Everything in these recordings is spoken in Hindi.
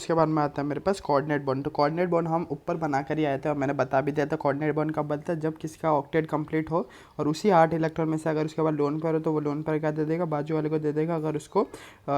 उसके बाद में आता है मेरे पास कोऑर्डिनेट बॉन्ड। तो कोऑर्डिनेट बॉन्ड हम ऊपर बना कर ही आए थे और मैंने बता भी दिया था कोऑर्डिनेट बॉन्ड कब बनता है, जब किसी का ऑक्टेट कंप्लीट हो और उसी 8 इलेक्ट्रॉन में से अगर उसके बाद लोन पेयर हो तो वो लोन पेयर क्या दे देगा, बाजू वाले को दे देगा अगर उसको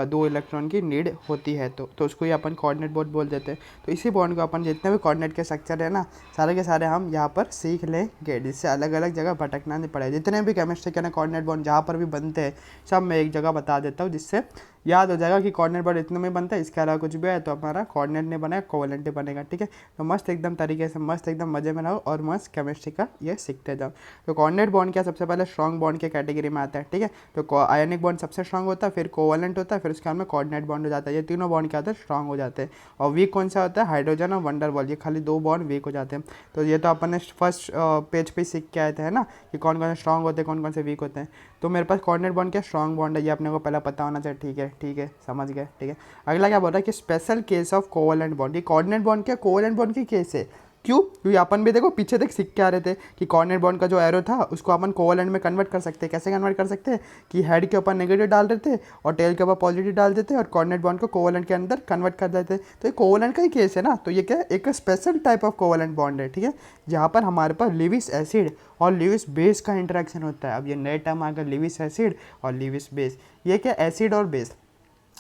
2 इलेक्ट्रॉन की नीड होती है तो उसको ही अपन कोऑर्डिनेट बॉन्ड बोल देते हैं। तो इसी बॉन्ड को अपन जितने भी कोऑर्डिनेट के स्ट्रक्चर है ना सारे के सारे हम यहाँ पर सीख लेंगे, जिससे अलग अलग जगह भटकना नहीं पड़े। जितने भी केमिस्ट्री के ना कोऑर्डिनेट बॉन्ड जहाँ पर भी बनते हैं सब मैं एक जगह बता देता हूँ, जिससे याद हो जाएगा कि कोऑर्डिनेट बॉन्ड इतने में बनता है, इसके अलावा कुछ भी है तो हमारा कोऑर्डिनेट नहीं बनेगा, कोवेलेंट ही बनेगा। ठीक है, तो मस्त एकदम तरीके से मस्त एकदम मजे में रहो और मस्त केमिस्ट्री का ये सीखते जाओ। तो कोऑर्डिनेट बॉन्ड क्या सबसे पहले स्ट्रॉन्ग बॉन्ड के कैटेगरी में आता है। ठीक है, तो आयनिक बॉन्ड सबसे स्ट्रॉन्ग होता है, फिर कोवेलेंट होता है, फिर उसके बाद में कोऑर्डिनेट बॉन्ड हो जाता है। ये तीनों बॉन्ड क्या होता है, स्ट्रॉन्ग हो जाते हैं। और वीक कौन सा होता है, हाइड्रोजन और वंडर वॉल, ये खाली 2 बॉन्ड वीक हो जाते हैं। तो ये तो अपन ने फर्स्ट पेज पे सीख के आए थे ना कि कौन कौन से स्ट्रॉन्ग होते हैं कौन कौन से वीक होते हैं। तो मेरे पास कोऑर्डिनेट बॉन्ड क्या स्ट्रॉन्ग बॉन्ड है, ये अपने को पहले पता होना चाहिए। ठीक है समझ गए। ठीक है, अगला क्या बोल रहा है कि special case of covalent bond. ये कोऑर्डिनेट बॉन्ड क्या कोवेलेंट बॉन्ड की केस है, क्यों? क्योंकि अपन भी देखो पीछे तक सीख के आ रहे थे कि कोऑर्डिनेट बॉन्ड का जो एरो था उसको अपन कोवेलेंट में कन्वर्ट कर सकते हैं। कैसे कन्वर्ट कर सकते हैं कि हेड के ऊपर नेगेटिव डाल देते और टेल के ऊपर पॉजिटिव डाल देते और कोऑर्डिनेट बॉन्ड को कोवेलेंट के अंदर कन्वर्ट कर देते। तो ये कोवेलेंट का ही केस है ना, तो ये क्या एक special type of covalent bond है। ठीक है, जहाँ पर हमारे पास लिविस एसिड और लिविस बेस का इंटरेक्शन होता है। अब ये नए टर्म आ गया लिविस एसिड और लिविस बेस, ये क्या एसिड और बेस।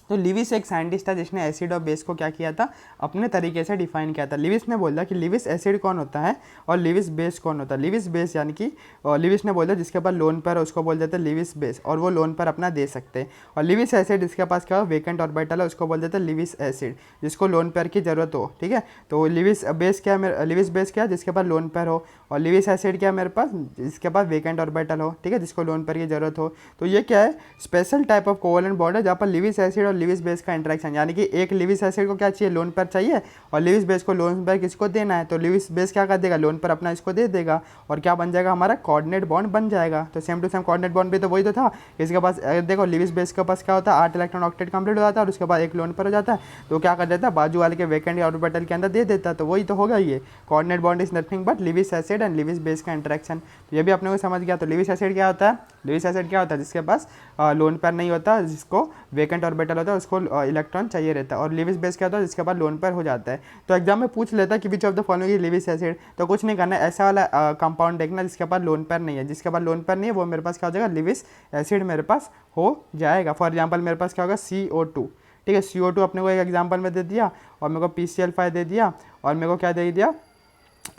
तो लिविस एक साइंटिस्ट था जिसने एसिड और बेस को क्या किया था, अपने तरीके से डिफाइन किया था। लिविस ने बोला कि लिविस एसिड कौन होता है और लिविस बेस कौन होता है। लिविस बेस यानी कि लिविस ने बोला जिसके पास लोन पेयर है उसको बोल देते हैं लिविस बेस और वो लोन पेयर अपना दे सकते हैं। और लिविस एसिड जिसके पास क्या हो वेकेंट ऑर्बिटल है उसको बोल देते हैं लिविस एसिड, जिसको लोन पेयर की जरूरत हो। ठीक है, तो लिविस बेस क्या है, लिविस बेस क्या है जिसके पास लोन पेयर हो, और लिविस एसिड क्या है मेरे पास जिसके पास वेकेंट ऑर्बिटल हो। ठीक है, जिसको लोन पेयर की जरूरत हो। तो ये क्या है special type of covalent bond है जहाँ पर लिविस एसिड और लिविस बेस का इंटरेक्शन, यानी कि एक लिविस एसिड को क्या चाहिए लोन पेयर चाहिए और लिविस बेस को लोन पेयर किसको देना है, तो लिविस बेस क्या कर देगा लोन पेयर अपना इसको दे देगा और क्या बन जाएगा हमारा कोऑर्डिनेट बॉन्ड बन जाएगा। तो same to same coordinate bond भी तो वही तो था, इसके पास देखो लिविस बेस के पास क्या होता है 8 इलेक्ट्रॉन ऑक्टेट कंप्लीट हो जाता है और उसके बाद एक लोन पेयर हो जाता है। तो क्या कर देता है बाजू वाले के वेकेंट ऑर्बिटल के अंदर दे देता है, तो वही तो होगा ये coordinate bond is nothing but Lewis acid and Lewis base का इंटरेक्शन। तो ये भी अपने को समझ गया। तो लिविस एसिड क्या होता है, लिविस एसिड क्या होता है जिसके पास लोन पेयर नहीं होता, जिसको वेकेंट ऑर्बिटल होता है उसको इलेक्ट्रॉन चाहिए रहता है। और लिविस बेस क्या होता है जिसके बाद लोन पेयर हो जाता है। तो एग्जाम में पूछ लेता है कि विच of the following is Lewis acid, तो कुछ नहीं करना है, ऐसा वाला कंपाउंड देखना जिसके पास लोन पेयर नहीं है। जिसके पास लोन पेयर नहीं है वो मेरे पास क्या हो जाएगा लिविस एसिड मेरे पास हो जाएगा। फॉर एग्जाम्पल मेरे पास क्या होगा CO2। ठीक है, CO2 अपने को एक एग्जाम्पल में दे दिया और मेरे को PCl5 दे दिया और मेरे को क्या दे दिया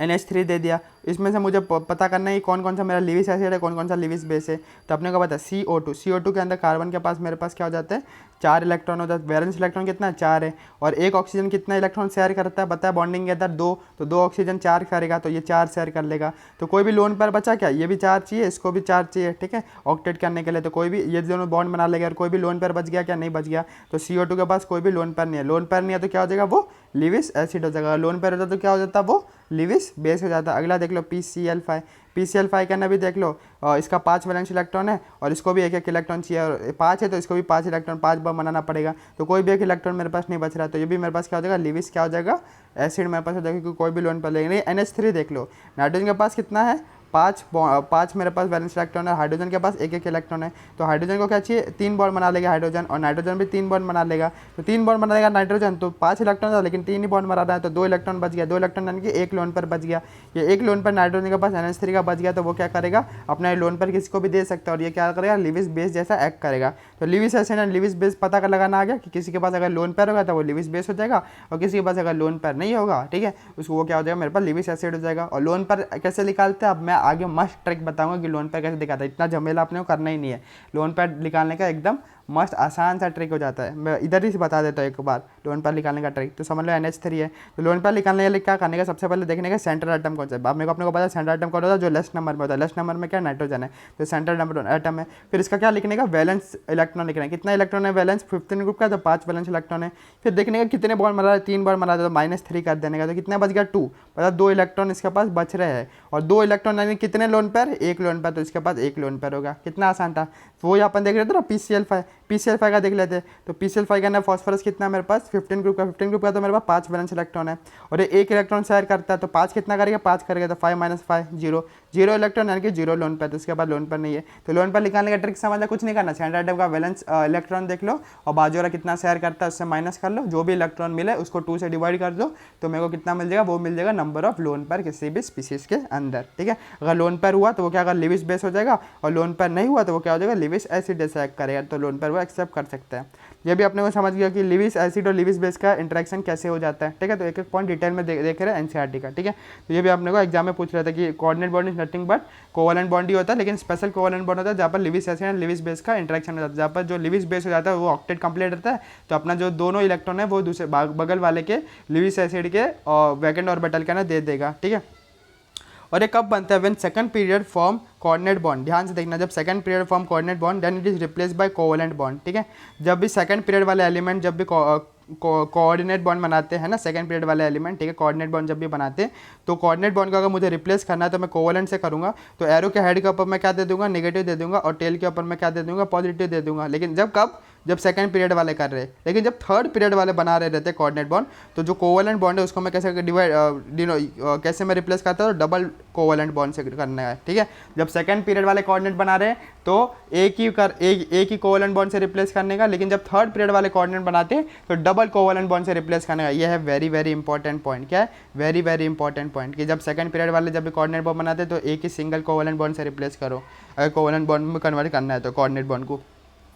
NH3 दे दिया। इसमें से मुझे पता करना है कौन कौन सा मेरा लिविस एसिड है कौन कौन सा लिविस बेस है। तो अपने को पता है CO2 के अंदर कार्बन के पास मेरे पास क्या हो जाता है 4 इलेक्ट्रॉन होता है। वैलेंस इलेक्ट्रॉन कितना है 4 है और एक ऑक्सीजन कितना इलेक्ट्रॉन शेयर करता है बताया बॉन्डिंग के अंदर 2, तो 2 ऑक्सीजन 4 करेगा तो ये 4 शेयर कर लेगा। तो कोई भी लोन पर बचा क्या, ये भी 4 चाहिए इसको भी 4 चाहिए। ठीक है, ऑक्टेट करने के लिए तो कोई भी ये दोनों बॉन्ड बना लेगा और कोई भी लोन पर बच गया क्या नहीं बच गया। तो CO2 के पास कोई भी लोन पर नहीं है, लोन पर नहीं है तो क्या हो जाएगा वो लिविस एसिड हो जाएगा। लोन पर होता तो क्या हो जाता वो लिविस बेस हो जाता है। अगला देख लो PCl5 के अंदर भी देख लो इसका 5 वैलेंस इलेक्ट्रॉन है और इसको भी एक एक इलेक्ट्रॉन चाहिए और 5 है तो इसको भी 5 इलेक्ट्रॉन 5 बार बनाना पड़ेगा। तो कोई भी एक इलेक्ट्रॉन मेरे पास नहीं बच रहा, तो ये भी मेरे पास क्या हो जाएगा लिविस क्या हो जाएगा एसिड मेरे पास हो जाएगा, क्योंकि कोई भी लोन पर लेगा नहीं। NH3 देख लो, नाइट्रोजन के पास कितना है 5 मेरे पास वैलेंस इलेक्ट्रॉन है, हाइड्रोजन के पास एक एक इलेक्ट्रॉन है। तो हाइड्रोजन को क्या चाहिए 3 बॉन्ड बना लेगा हाइड्रोजन और नाइट्रोजन भी 3 बॉन्ड बना लेगा। तो 3 बॉन्ड बना लेगा नाइट्रोजन, तो 5 इलेक्ट्रॉन था लेकिन 3 ही बॉन्ड बना रहा है तो 2 इलेक्ट्रॉन बच गया। 2 इलेक्ट्रॉन यानी कि एक लोन पर बच गया। ये एक लोन पर नाइट्रोजन के पास NH3 का बच गया तो वो क्या करेगा अपना लोन पर किसी को भी दे सकता है और ये क्या करेगा लिविस बेस जैसा एक्ट करेगा। तो Lewis acid and Lewis base पता कर लगाना आ गया कि किसी के पास अगर लोन पेयर होगा तो वो लिविस बेस हो जाएगा और किसी के पास अगर लोन पेयर नहीं होगा ठीक है उसको वो क्या हो जाएगा मेरे पास लिविस एसिड हो जाएगा। और लोन पेयर कैसे निकालते हैं अब मैं आगे मस्त ट्रिक बताऊंगा कि लोन पेयर कैसे दिखाता है, इतना झमेला आपने को करना ही नहीं है। लोन पेयर निकालने का एकदम मस्त आसान सा ट्रिक हो जाता है, मैं इधर ही बता देता हूँ एक बार लोन पेयर निकालने का ट्रिक। तो समझ लो NH3 है तो लोन पेयर निकालने के लिए क्या करने का सबसे पहले देखने का सेंट्रल एटम कौन सा है। अब मेरे को अपने को पता है सेंट्रल एटम कौन होता है जो लेस नंबर में होता है, लेस नंबर में क्या नाइट्रोजन है तो सेंट्रल नंबर एटम है। फिर इसका क्या लिखने का वैलेंस इलेक्ट्रॉन लिखना है, कितना इलेक्ट्रॉन है वैलेंस 15 ग्रुप का तो 5 वैलेंस इलेक्ट्रॉन है। फिर देखने का कितने बॉन्ड बना रहा है 3 बॉन्ड बना रहा है तो -3 कर देने का तो कितना बच गया 2, मतलब 2 इलेक्ट्रॉन इसके पास बच रहे हैं और 2 इलेक्ट्रॉन यानी कितने लोन पेयर एक लोन पेयर तो इसके पास एक लोन पेयर होगा। कितना आसान था, वो ही अपन देख रहे थे ना PCl5 का देख लेते हैं। तो PCl5 का अंदर फॉस्फोरस कितना है मेरे पास 15 ग्रुप का तो मेरे पास 5 वैलेंस इलेक्ट्रॉन है और एक इलेक्ट्रॉन शेयर करता है तो 5 कितना करेगा 5 करेगा तो 5 - 5 0 जीरो इलेक्ट्रॉन यानी कि जीरो लोन पेयर, तो उसके बाद लोन पेयर नहीं है। तो लोन पेयर निकालने का ट्रिक समझना, कुछ नहीं करना, सेंटर एटम का वैलेंस इलेक्ट्रॉन देख लो और बाजू वाला कितना शेयर करता है उससे माइनस कर लो, जो भी इलेक्ट्रॉन मिले उसको 2 से डिवाइड कर दो, तो मेरे को कितना मिल जाएगा, वो मिल जाएगा नंबर ऑफ लोन पेयर किसी भी स्पीसीज के अंदर। ठीक है, अगर लोन पेयर हुआ तो वो क्या अगर लिविस बेस हो जाएगा, और लोन पेयर नहीं हुआ तो वो क्या हो जाएगा, लिविस एसिड जैसा एक्ट करेगा, तो लोन पेयर वो एक्सेप्ट कर सकता है। ये भी अपने को समझ गया कि लिविस एसिड और लिविस बेस का इंटरेक्शन कैसे हो जाता है। ठीक है, तो एक एक पॉइंट डिटेल में देख रहे हैं एनसीईआरटी का। ठीक है, तो ये भी अपने को एग्जाम में पूछ रहा था कि coordinate bond is nothing but covalent bond ही होता है, लेकिन स्पेशल कोवलेंट बॉन्ड होता है जहाँ पर Lewis acid and Lewis base का इंटरेक्शन हो जाता है। जहाँ पर जो लिविस बेस हो जाता है वो ऑक्टेट कंप्लीट रहता है, तो अपना जो दोनों इलेक्ट्रॉन है वो दूसरे बगल वाले के लिविस एसिड के वैकेंट ऑर्बिटल का ना दे देगा। ठीक है, और ये कब बनता है, when second period form coordinate bond. ध्यान से देखना, जब second period form coordinate bond then it is replace by covalent bond. ठीक है, जब भी सेकंड पीरियड वाले एलिमेंट जब भी कोऑर्डिनेट बॉन्ड बनाते हैं ना, सेकंड पीरियड वाले एलिमेंट, ठीक है, कोऑर्डिनेट बॉन्ड जब भी बनाते हैं तो कोऑर्डिनेट बॉन्ड का अगर मुझे रिप्लेस करना है तो मैं कोवलेंट से करूँगा, तो एरो के हेड के ऊपर मैं क्या दे दूंगा, नेगेटिव दे दूंगा, और टेल के ऊपर मैं क्या दे दूंगा, पॉजिटिव दे दूंगा। लेकिन जब कब, जब सेकंड पीरियड वाले कर रहे हैं। लेकिन जब थर्ड पीरियड वाले बना रहे रहते हैं कोऑर्डिनेट बॉन्ड, तो जो कोवलेंट बॉन्ड है उसको मैं कैसे कैसे मैं रिप्लेस करता हूँ, डबल कोवलेंट बॉन्ड से करना है। ठीक है, जब सेकंड पीरियड वाले कोऑर्डिनेट बना रहे हैं तो एक ही कोवलेंट बॉन्ड से रिप्लेस करने का, लेकिन जब थर्ड पीरियड वाले कोऑर्डिनेट बनाते हैं तो डबल कोवलेंट बॉन्ड से रिप्लेस करने का। यह है वेरी वेरी इंपॉर्टेंट पॉइंट। क्या है, वेरी वेरी इंपॉर्टेंट पॉइंट, कि जब सेकंड पीरियड वाले जब भी कोऑर्डिनेट बॉन्ड बनाते हैं तो एक ही सिंगल कोवलेंट बॉन्ड से रिप्लेस करो, अगर कोवलेंट बॉन्ड में कन्वर्ट करना है तो कोऑर्डिनेट बॉन्ड को।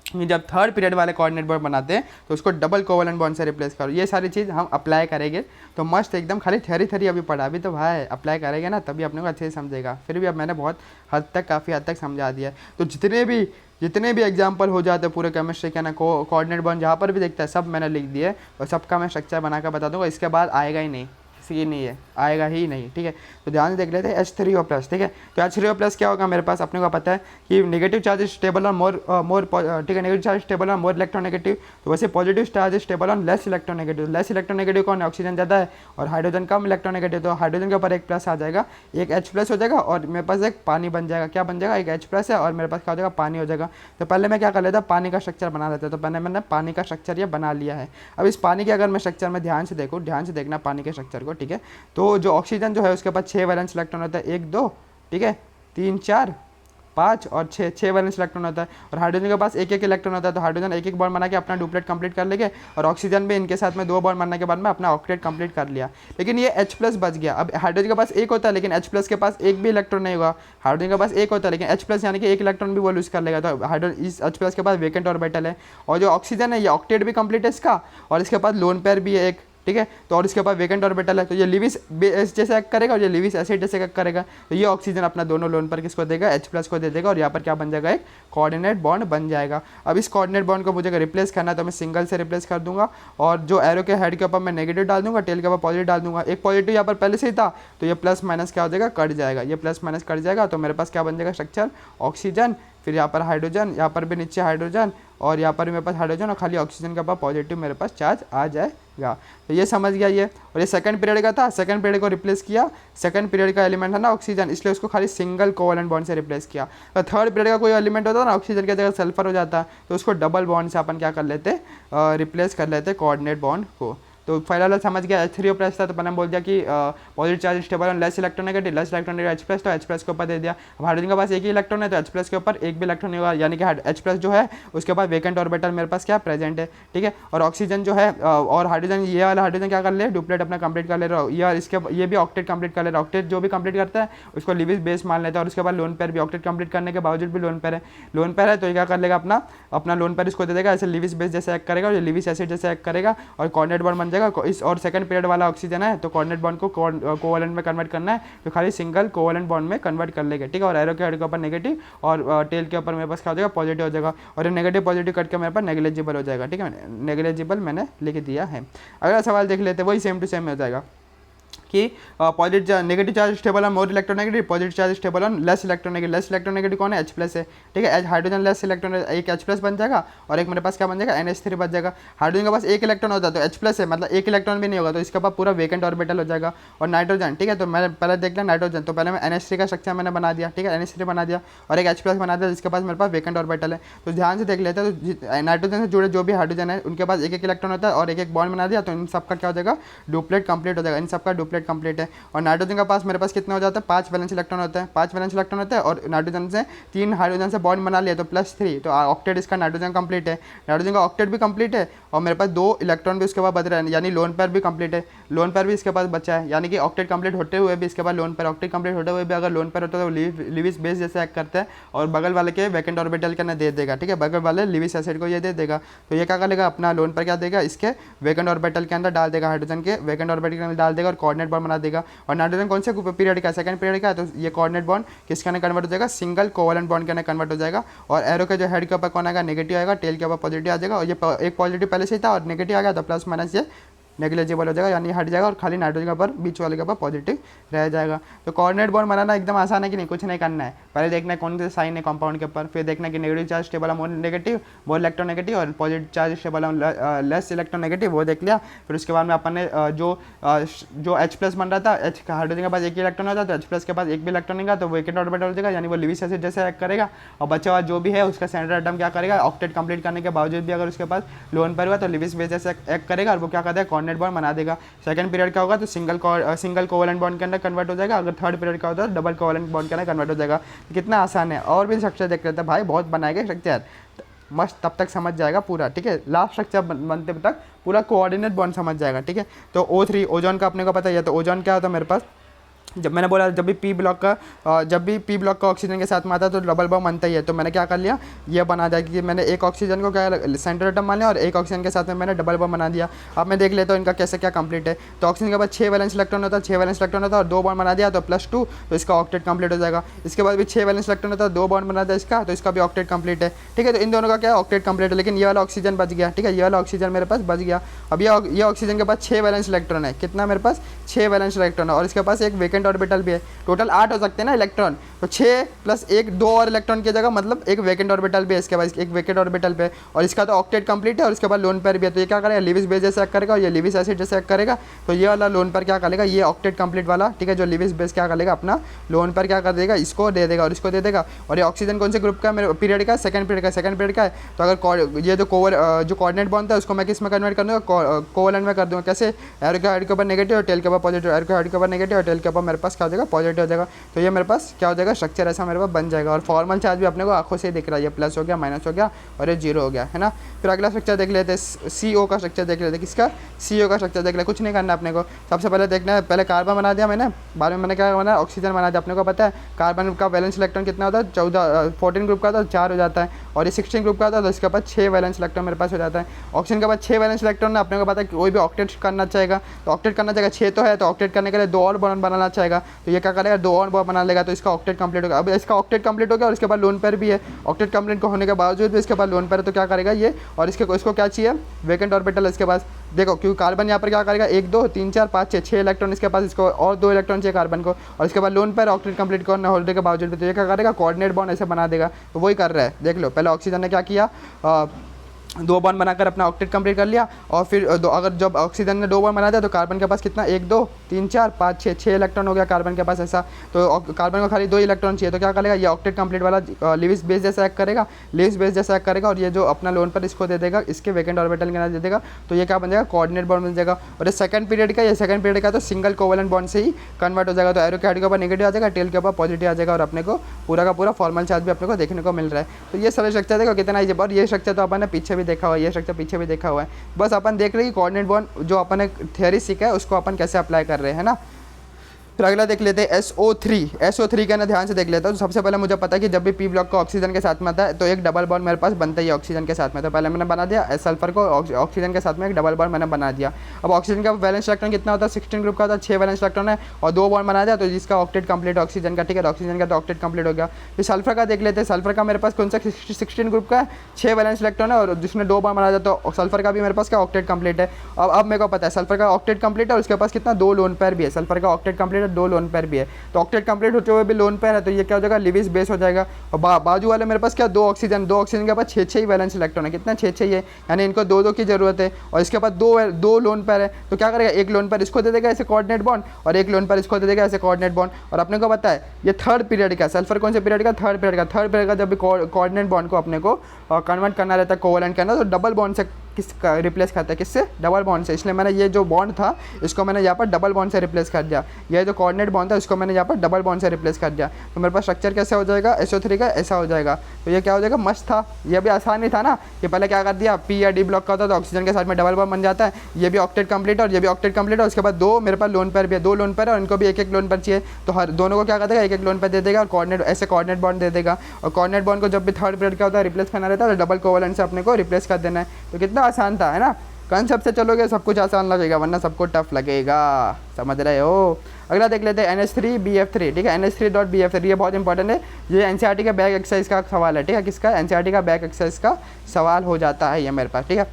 जब थर्ड पीरियड वाले कोऑर्डिनेट बॉन्ड बनाते हैं तो उसको डबल कोवलेंट बॉन्ड से रिप्लेस करो। ये सारी चीज़ हम अप्लाई करेंगे तो मस्त एकदम, खाली थ्योरी अभी पढ़ा, अभी तो भाई अप्लाई करेंगे ना तभी अपने को अच्छे से समझेगा। फिर भी अब मैंने बहुत हद तक, काफ़ी हद तक समझा दिया है। तो जितने भी एग्जाम्पल हो जाते हैं पूरे केमिस्ट्री के ना, कोऑर्डिनेट बॉन्ड जहाँ पर भी देखता है सब मैंने लिख दिए, और सबका मैं स्ट्रक्चर बनाकर बता दूँगा। इसके बाद आएगा ही नहीं, किसी नहीं है, आएगा ही नहीं। ठीक है, तो ध्यान से देख लेते हैं H3O+। ठीक है, तो H3O+ क्या होगा मेरे पास, अपने को पता है कि negative charge is stable on more, ठीक है, negative charge stable on more electronegative, तो वैसे positive charge is stable on less electronegative. Less electronegative कौन है, ऑक्सीजन ज़्यादा है, और हाइड्रोजन कम इलेक्ट्रोनेगेटिव, तो हाइड्रोजन के ऊपर एक प्लस आ जाएगा, एक H+ हो जाएगा, और मेरे पास एक पानी बन जाएगा। क्या बन जाएगा, एक H+ है और मेरे पास क्या हो जाएगा, पानी हो जाएगा। तो पहले मैं क्या कर लेता, पानी का स्ट्रक्चर बना लेता, तो पहले मैंने पानी का स्ट्रक्चर ये बना लिया है। अब इस पानी के अगर मैं स्ट्रक्चर में ध्यान से देखूँ, ध्यान से देखना पानी के स्ट्रक्चर को। ठीक है, तो जो ऑक्सीजन जो है उसके पास 6 वैलेंस इलेक्ट्रॉन होता है, 1 2, ठीक है, 3 4 5 और 6 वैलेंस इलेक्ट्रॉन होता है। और हाइड्रोजन के पास एक इलेक्ट्रॉन होता है, तो हाइड्रोजन एक बॉन्ड बना के अपना डुप्लेट कंप्लीट कर लेंगे, और ऑक्सीजन भी इनके साथ में 2 बॉन्ड बनने के बाद में अपना ऑक्टेट कंप्लीट कर लिया। लेकिन ये H+ बच गया। अब हाइड्रोजन के पास एक होता है लेकिन H+ के पास एक भी इलेक्ट्रॉन नहीं होगा। हाइड्रोजन के पास एक होता है लेकिन H+ यानी कि एक इलेक्ट्रॉन भी वो लूज कर लेगा, तो हाइड्रोजन इस H+ के पास वेकेंट ऑर्बिटल है। और जो ऑक्सीजन है ये ऑक्टेट भी कंप्लीट है इसका, और इसके पास लोन पेयर भी है एक। ठीक है, तो और इसके पास वेकेंट ऑर्बिटल है, तो ये लिविस बेस जैसे एक्ट करेगा और ये लिविस एसिड जैसे एक्ट करेगा। तो ये ऑक्सीजन अपना दोनों लोन पर किसको देगा, H+ को दे देगा, और यहाँ पर क्या बन जाएगा, एक कोऑर्डिनेट बॉन्ड बन जाएगा। अब इस कोऑर्डिनेट बॉन्ड को मुझे अगर रिप्लेस करना है तो मैं सिंगल से रिप्लेस कर दूंगा, और जो एरो के हेड के ऊपर मैं नेगेटिव डाल दूंगा, टेल के ऊपर पॉजिटिव डाल दूंगा। एक पॉजिटिव यहाँ पर पहले से ही था, तो ये प्लस माइनस क्या हो जाएगा, कट जाएगा, ये प्लस माइनस कट जाएगा। तो मेरे पास क्या बन जाएगा स्ट्रक्चर, ऑक्सीजन, फिर यहाँ पर हाइड्रोजन, यहाँ पर भी नीचे हाइड्रोजन, और यहाँ पर मेरे पास हाइड्रोजन, और खाली ऑक्सीजन के पास पॉजिटिव मेरे पास चार्ज आ जाएगा। तो ये समझ गया ये। और ये सेकंड पीरियड का था, सेकंड पीरियड को रिप्लेस किया, सेकंड पीरियड का एलिमेंट है ना ऑक्सीजन, इसलिए उसको खाली सिंगल कोवलेंट बॉन्ड से रिप्लेस किया। तो थर्ड पीरियड का कोई एलिमेंट होता ना ऑक्सीजन की जगह सल्फर हो जाता, तो उसको डबल बॉन्ड से अपन क्या कर लेते, रिप्लेस कर लेते कोऑर्डिनेट बॉन्ड को। तो फाइनल समझ गया, H3O+ था, तो मैंने बोल दिया कि positive charge stable on less electronegative, less electronegative H+, तो H+ के ऊपर दे दिया। अब हाइड्रोजन के पास एक ही इलेक्ट्रॉन है तो H+ के ऊपर एक भी इलेक्ट्रॉन नहीं होगा, यानी कि H+ जो है उसके पास वेकेंट ऑर्बिटल मेरे पास क्या प्रेजेंट है। ठीक है, और ऑक्सीजन जो है और हाइड्रोजन, ये वाला हाइड्रोजन क्या कर ले, डुप्लेट अपना कंप्लीट कर ले रहा हो, या इसके ये भी ऑक्टेट कंप्लीट कर ले रहा है। ऑक्टेट जो भी कंप्लीट करता है उसको लिविस बेस मान लेता है, और उसके बाद लोन पेयर भी ऑक्टेट कंप्लीट करने के बावजूद भी लोन पेयर है, तो ये क्या कर लेगा, अपना लोन पेयर इसको दे देगा, ऐसे लिविस बेस जैसे एक्ट करेगा, और लिविस एसिड जैसे एक्ट करेगा, और कोऑर्डिनेट बॉन्ड बन जाएगा। इस और सेकंड पीरियड वाला ऑक्सीजन है तो कोऑर्डिनेट बॉन्ड को कोवलेंट में कन्वर्ट करना है, तो खाली सिंगल कोवलेंट बॉन्ड में कन्वर्ट कर लेगा। ठीक है, और एरो के हेड के ऊपर नेगेटिव, और टेल के ऊपर मेरे पास क्या हो जाएगा, पॉजिटिव हो जाएगा, और ये नेगेटिव पॉजिटिव कट के मेरे पास नेग्लिजिबल हो जाएगा। ठीक है, नेग्लिजिबल मैंने लिख दिया है। अगला सवाल देख लेते हैं, वही सेम टू सेम हो जाएगा कि negative charge stable on more electronegative, positive charge stable on less electronegative. Less electronegative कौन है, H+ है। ठीक है, हाइड्रोजन लेस इलेक्ट्रॉन, एक H+ बन जाएगा, और एक मेरे पास क्या बन जाएगा, NH3 बच जाएगा। हाइड्रोजन के पास एक इलेक्ट्रॉन होता है तो H+ है, मतलब एक इलेक्ट्रॉन भी नहीं होगा, तो इसके पास पूरा वेकेंट ऑर्बिटल हो जाएगा। और नाइट्रोजन, ठीक है, तो मैंने पहले देख लिया नाइट्रोजन, तो पहले मैं NH3 का स्ट्रक्चर मैंने बना दिया। ठीक है, NH3 बना दिया, और एक H+ बना दिया जिसके पास मेरे पास वेकेंट ऑर्बिटल है। तो ध्यान से देख लेते हैं, तो नाइट्रोजन से जुड़े जो भी हाइड्रोजन है उनके पास एक इलेक्ट्रॉन होता है, और एक बॉन्ड बना दिया, तो इन सबका क्या हो जाएगा, डुप्लेट कंप्लीट हो जाएगा। इन सबका डुप्लेट ऑक्टेट कंप्लीट है। और नाइट्रोजन के पास मेरे पास कितने हो जाते हैं, 5 वैलेंस इलेक्ट्रॉन होते हैं, 5 वैलेंस इलेक्ट्रॉन होते हैं, और नाइट्रोजन से 3 हाइड्रोजन से बॉन्ड बना लिया तो +3, तो ऑक्टेट इसका नाइट्रोजन कंप्लीट है। नाइट्रोजन का ऑक्टेट भी कंप्लीट है और मेरे पास 2 इलेक्ट्रॉन भी उसके बाद बच रहे हैं, यानी लोन पेयर भी कंप्लीट है, लोन पेयर भी इसके पास बचा है, यानी कि ऑक्टेट कंप्लीट होते हुए भी इसके बाद लोन पेयर, ऑक्टेट कंप्लीट होते हुए भी अगर लोन पेयर होता है तो लिविस बेस जैसे एक्ट करता है और बगल वाले के वैकेंट ऑर्बिटल के ना दे देगा, ठीक है, बगल वाले लिविस एसिड को ये दे देगा। तो ये क्या करेगा, अपना लोन पर क्या देगा, इसके वैकेंट ऑर्बिटल के अंदर डाल देगा, हाइड्रोजन के वैकेंट ऑर्बिटल के अंदर डाल देगा और कोऑर्डिनेट बॉन्ड बना देगा। और नाइट्रोजन कौन से पीरियड का, सेकंड पीरियड का है, तो ये कोऑर्डिनेट बॉन्ड किसके अंदर कन्वर्ट हो जाएगा, सिंगल कोवलेंट बॉन्ड के अंदर कन्वर्ट हो जाएगा। और एरो के जो हेड के ऊपर कौन आएगा, नेगेटिव आएगा, टेल के ऊपर पॉजिटिव आ जाएगा। और ये एक पॉजिटिव पहले से ही था और नेगेटिव आ गया तो प्लस माइनस ये नेग्लिजिबल हो जाएगा, यानी हट जाएगा और खाली नाइट्रोजन के ऊपर बीच वाले के ऊपर पॉजिटिव रह जाएगा। तो कोऑर्डिनेट बॉन्ड बनाना एकदम आसान है कि नहीं, कुछ नहीं करना है, पहले देखना है कौन से साइन है कंपाउंड के ऊपर, फिर देखना है कि नेगेटिव चार्ज स्टेबल है मोर नेगेटिव वो इलेक्ट्रोनेगेटिव और पॉजिटिव चार्ज स्टेबल है लेस इलेक्ट्रोनेगेटिव वो देख लिया। फिर उसके बाद में अपन ने जो H+ बन रहा था, H का हाइड्रोजन के पास एक ही इलेक्ट्रॉन होता है तो H+ के पास एक भी इलेक्ट्रॉन नहीं, तो वैकेंट ऑर्बिटल हो जाएगा, यानी वो लिविस एसिड जैसे एक्ट करेगा। और बचा हुआ जो भी है उसका सेंट्रल एटम क्या करेगा, ऑक्टेट कंप्लीट करने के बावजूद भी अगर उसके पास लोन पर हुआ तो लिविस बेस जैसे एक्ट करेगा और वो क्या करता है, कोऑर्डिनेट बॉन्ड बना देगा। सेकंड पीरियड का होगा तो सिंगल कोवलेंट बॉन्ड के अंदर कन्वर्ट हो जाएगा, अगर थर्ड पीरियड का होता है डबल कोवलेंट बॉन्ड के अंदर कन्वर्ट हो जाएगा। कितना आसान है, और भी स्ट्रक्चर देख लेते हैं भाई, बहुत बनाएगा स्ट्रक्चर मस्त, तब तक समझ जाएगा पूरा, ठीक है, लास्ट स्ट्रक्चर बनते तक पूरा कोऑर्डिनेट बॉन्ड समझ जाएगा, ठीक है। तो O3 ओजोन का अपने को पता ही है, तो ओजोन क्या होता है मेरे पास, जब मैंने बोला जब भी पी ब्लॉक का ऑक्सीजन के साथ में आता है तो डबल बॉन्ड बनता ही है, तो मैंने क्या कर लिया, ये बना दिया कि मैंने एक ऑक्सीजन को क्या सेंट्रल एटम मान लिया और एक ऑक्सीजन के साथ में मैंने डबल बॉन्ड बना दिया। अब मैं देख लेता हूँ इनका कैसे क्या कंप्लीट है। तो ऑक्सीजन के बाद 6 वैलेंस इलेक्ट्रॉन होता है, 6 वैलेंस इलेक्ट्रॉन होता है और 2 बॉन्ड बना दिया तो +2, तो इसका ऑक्टेट कंप्लीट हो जाएगा। इसके बाद भी 6 वैलेंस इलेक्ट्रॉन होता है, 2 बॉन्ड बना दिया इसका, तो इसका भी ऑक्टेट कंप्लीट है, ठीक है। तो इन दोनों का क्या ऑक्टेट कंप्लीट है, लेकिन ये वाला ऑक्सीजन बच गया, ठीक है, ये वाला ऑक्सीजन मेरे पास बच गया। अब ये ऑक्सीजन के पास 6 वैलेंस इलेक्ट्रॉन है, कितना मेरे पास 6 वैलेंस इलेक्ट्रॉन है और इसके पास एक वैकेंट ऑर्बिटल भी है, टोटल 8 हो सकते हैं ना इलेक्ट्रॉन, तो 6 + 1 2 और इलेक्ट्रॉन की जगह मतलब एक वैकेंट ऑर्बिटल भी है इसके पास, एक वैकेंट ऑर्बिटल पे, और इसका तो ऑक्टेट कंप्लीट है और इसके बाद लोन पेयर भी है। तो ये क्या करेगा, लिविस बेस जैसे एक्ट करेगा और ये लिविस एसिड जैसे एक्ट करेगा, तो ये वाला लोन पेयर क्या करेगा, ये ऑक्टेट कंप्लीट वाला, ठीक है, जो लिविस बेस क्या करेगा अपना लोन पेयर क्या कर देगा, इसको दे देगा और इसको दे देगा। और ये ऑक्सीजन कौन से ग्रुप का मेरे पीरियड का, सेकंड पीरियड का है। तो अगर ये जो कोऑर्डिनेट बॉन्ड था उसको मैं किस में कन्वर्ट कर दूँगा, कोवलेंट में कर दूँगा, कैसे, एरो के हेड के ऊपर नेगेटिव और टेल के ऊपर पॉजिटिव, एरो के हेड के ऊपर नेगेटिव और टेल के ऊपर मेरे पास क्या हो जाएगा, पॉजिटिव हो जाएगा। तो ये मेरे पास क्या हो जाएगा, स्ट्रक्चर ऐसा मेरे पास बन जाएगा। और फॉर्मल चार्ज भी अपने को आंखों से ही दिख रहा है, ये प्लस हो गया, माइनस हो गया और ये 0 हो गया, है ना। फिर अगला स्ट्रक्चर देख लेते हैं, CO का स्ट्रक्चर देख लेते हैं, किसका, CO का स्ट्रक्चर देख ले, कुछ नहीं करना अपने को, सबसे पहले देखना है, पहले कार्बन बना दिया मैंने, बाद में मैंने क्या बनाया, ऑक्सीजन बना दिया। अपने को पता है कार्बन का वैलेंस इलेक्ट्रॉन कितना होता है, 14 ग्रुप का होता है 4 हो जाता है, और ये 16 ग्रुप का होता है तो इसके पास 6 वैलेंस इलेक्ट्रॉन मेरे पास हो जाता है। ऑक्सीजन के बाद 6 वैलेंस इलेक्ट्रॉन, अपने को पता है कोई भी ऑक्टेट करना चाहेगा तो ऑक्टेट करना चाहेगा, 6 तो है तो ऑक्टेट करने के लिए 2 और बॉन्ड बनाना चाहेगा, तो ये क्या करेगा, 2 और बॉन्ड बना लेगा, तो इसका ऑक्टेट कंप्लीट होगा। अब इसका ऑक्टेट कंप्लीट हो गया और इसके बाद लोन पेयर भी है, ऑक्टेट कंप्लीट को होने के बावजूद भी इसके बाद लोन पेयर है, तो क्या करेगा ये, और इसको क्या चाहिए, वैकेंट ऑर्बिटल इसके पास, देखो क्योंकि कार्बन यहाँ पर क्या करेगा, 1 2 3 4 5 6 इलेक्ट्रॉन इसके पास, इसको और 2 इलेक्ट्रॉन चाहिए कार्बन को, और इसके बाद लोन पेयर ऑक्टेट कंप्लीट करना होने के बावजूद भी, तो ये क्या करेगा, कोऑर्डिनेट बॉन्ड ऐसे बना देगा। तो वही कर रहा है, देख लो, पहले ऑक्सीजन ने क्या किया, 2 बॉन्ड बनाकर अपना ऑक्टेट कंप्लीट कर लिया, और फिर अगर जब ऑक्सीजन ने 2 बॉन्ड बना दिया तो कार्बन के पास कितना, 1 2 3 4 5 6 इलेक्ट्रॉन हो गया कार्बन के पास ऐसा। तो कार्बन को खाली 2 इलेक्ट्रॉन चाहिए, तो क्या करेगा, ये ऑक्टेट कंप्लीट वाला लिविस बेस जैसा एक्ट करेगा, लिविस बेस जैसा एक्ट करेगा, और ये जो अपना लोन पर इसको दे देगा, इसके वैकेंट ऑर्बिटल के अंदर दे देगा, तो ये क्या बन जाएगा, कोऑर्डिनेट बॉन्ड बन जाएगा। और ये सेकंड पीरियड का तो सिंगल कोवलेंट बॉन्ड से ही कन्वर्ट हो जाएगा, तो एरो के हेड के ऊपर नेगेटिव आ जाएगा, टेल के ऊपर पॉजिटिव आ जाएगा, और अपने को पूरा का पूरा फॉर्मल चार्ज भी अपने को देखने को मिल रहा है। तो ये सारे स्ट्रक्चर देखो कितना ईजी, और ये स्ट्रक्चर तो अपन ने पीछे भी देखा हुआ है, ये स्ट्रक्चर पीछे भी देखा हुआ है, बस अपन देख रहे हैं कि कोऑर्डिनेट बॉन्ड जो अपन ने थ्योरी सीखा है उसको अपन कैसे अप्लाई कर रहे हैं ना। फिर अगला देख लेते हैं SO3 का ना ध्यान से देख लेता हूँ। तो सबसे पहले मुझे पता है कि जब भी पी ब्लॉक का ऑक्सीजन के साथ में आता है तो एक डबल बॉन्ड मेरे पास बनता ही है ऑक्सीजन के साथ में, तो पहले मैंने बना दिया सल्फर को ऑक्सीजन के साथ में एक डबल बॉन्ड मैंने बना दिया। अब ऑक्सीजन का वैलेंस इलेक्ट्रॉन कितना होता है, 16 ग्रुप का होता है, 6 वैलेंस इलेक्ट्रॉन है और 2 बॉन्ड बना दिया, तो जिसका ऑक्टेट कंप्लीट ऑक्सीजन का, ठीक है, ऑक्सीजन का तो ऑक्टेट कंप्लीट हो गया। फिर सल्फर का देख लेते हैं, सल्फर का मेरे पास कौन सा 16 ग्रुप का है, 6 वैलेंस इलेक्ट्रॉन है और जिसमें 2 बॉन्ड बना दिया, तो सल्फर का भी मेरे पास क्या ऑक्टेट कंप्लीट है। अब मेरे को पता है सल्फर का ऑक्टेट कंप्लीट है और उसके पास कितना 2 लोन पेयर भी है, सल्फर का ऑक्टेट कंप्लीट है, 2 लोन पेयर भी है, तो ऑक्टेट कंप्लीट होते हुए भी लोन पेयर है, तो ये क्या हो जाएगा, लिविस बेस हो जाएगा। और बाजू वाले मेरे पास क्या 2 ऑक्सीजन के पास 6 ही वैलेंस इलेक्ट्रॉन है, कितना 6 ही है, यानी इनको 2 की जरूरत है, और इसके पास 2 लोन पेयर है, तो क्या करेगा, एक लोन पेयर इसको दे देगा ऐसे कोऑर्डिनेट बॉन्ड और एक लोन पेयर इसको दे देगा ऐसे कोऑर्डिनेट बॉन्ड। और अपने को पता है ये थर्ड पीरियड का, सल्फर कौन से पीरियड का, थर्ड पीरियड का जब भी कोऑर्डिनेट बॉन्ड को अपने को कन्वर्ट करना रहता है कोवलेंट के अंदर, तो डबल बॉन्ड से किसका रिप्लेस करता है, किससे, डबल बॉन्ड से। इसलिए मैंने ये जो बॉन्ड था इसको मैंने यहाँ पर डबल बॉन्ड से रिप्लेस कर दिया। ये जो कोऑर्डिनेट बॉन्ड था इसको मैंने यहाँ पर डबल बॉन्ड से रिप्लेस कर दिया। तो मेरे पास स्ट्रक्चर कैसे हो जाएगा, SO3 का ऐसा हो जाएगा। तो ये क्या हो जाएगा, मस्त था, ये भी आसान ही था ना। ये पहले क्या कर दिया, P या D ब्लॉक का होता तो ऑक्सीजन के साथ में डबल बॉन्ड बन जाता है। ये भी ऑक्टेट कंप्लीट और ये भी ऑक्टेट कंप्लीट है। उसके बाद दो मेरे पास लोन पेयर भी है, दो लोन पेयर है और इनको भी एक एक लोन पेयर चाहिए। तो हर दोनों को क्या कर देगा, एक एक लोन पेयर दे देगा और कोऑर्डिनेट ऐसे कोऑर्डिनेट बॉन्ड दे देगा। और कोऑर्डिनेट बॉन्ड को जब भी थर्ड पीरियड क्या होता है रिप्लेस करना रहता है तो डबल कोवेलेंट से अपने को रिप्लेस कर देना है। तो कितना आसान था, है ना। कंसेप्ट से चलोगे सब कुछ आसान लगेगा, वरना सबको टफ लगेगा, समझ रहे हो। अगला देख लेते हैं NH3BF3, ठीक है, NH3.BF3, ये बहुत इंपॉर्टेंट है। ये NCERT का बैक एक्सरसाइज का सवाल है, ठीक है, किसका, NCERT का बैक एक्सरसाइज का सवाल हो जाता है ये मेरे पास, ठीक है।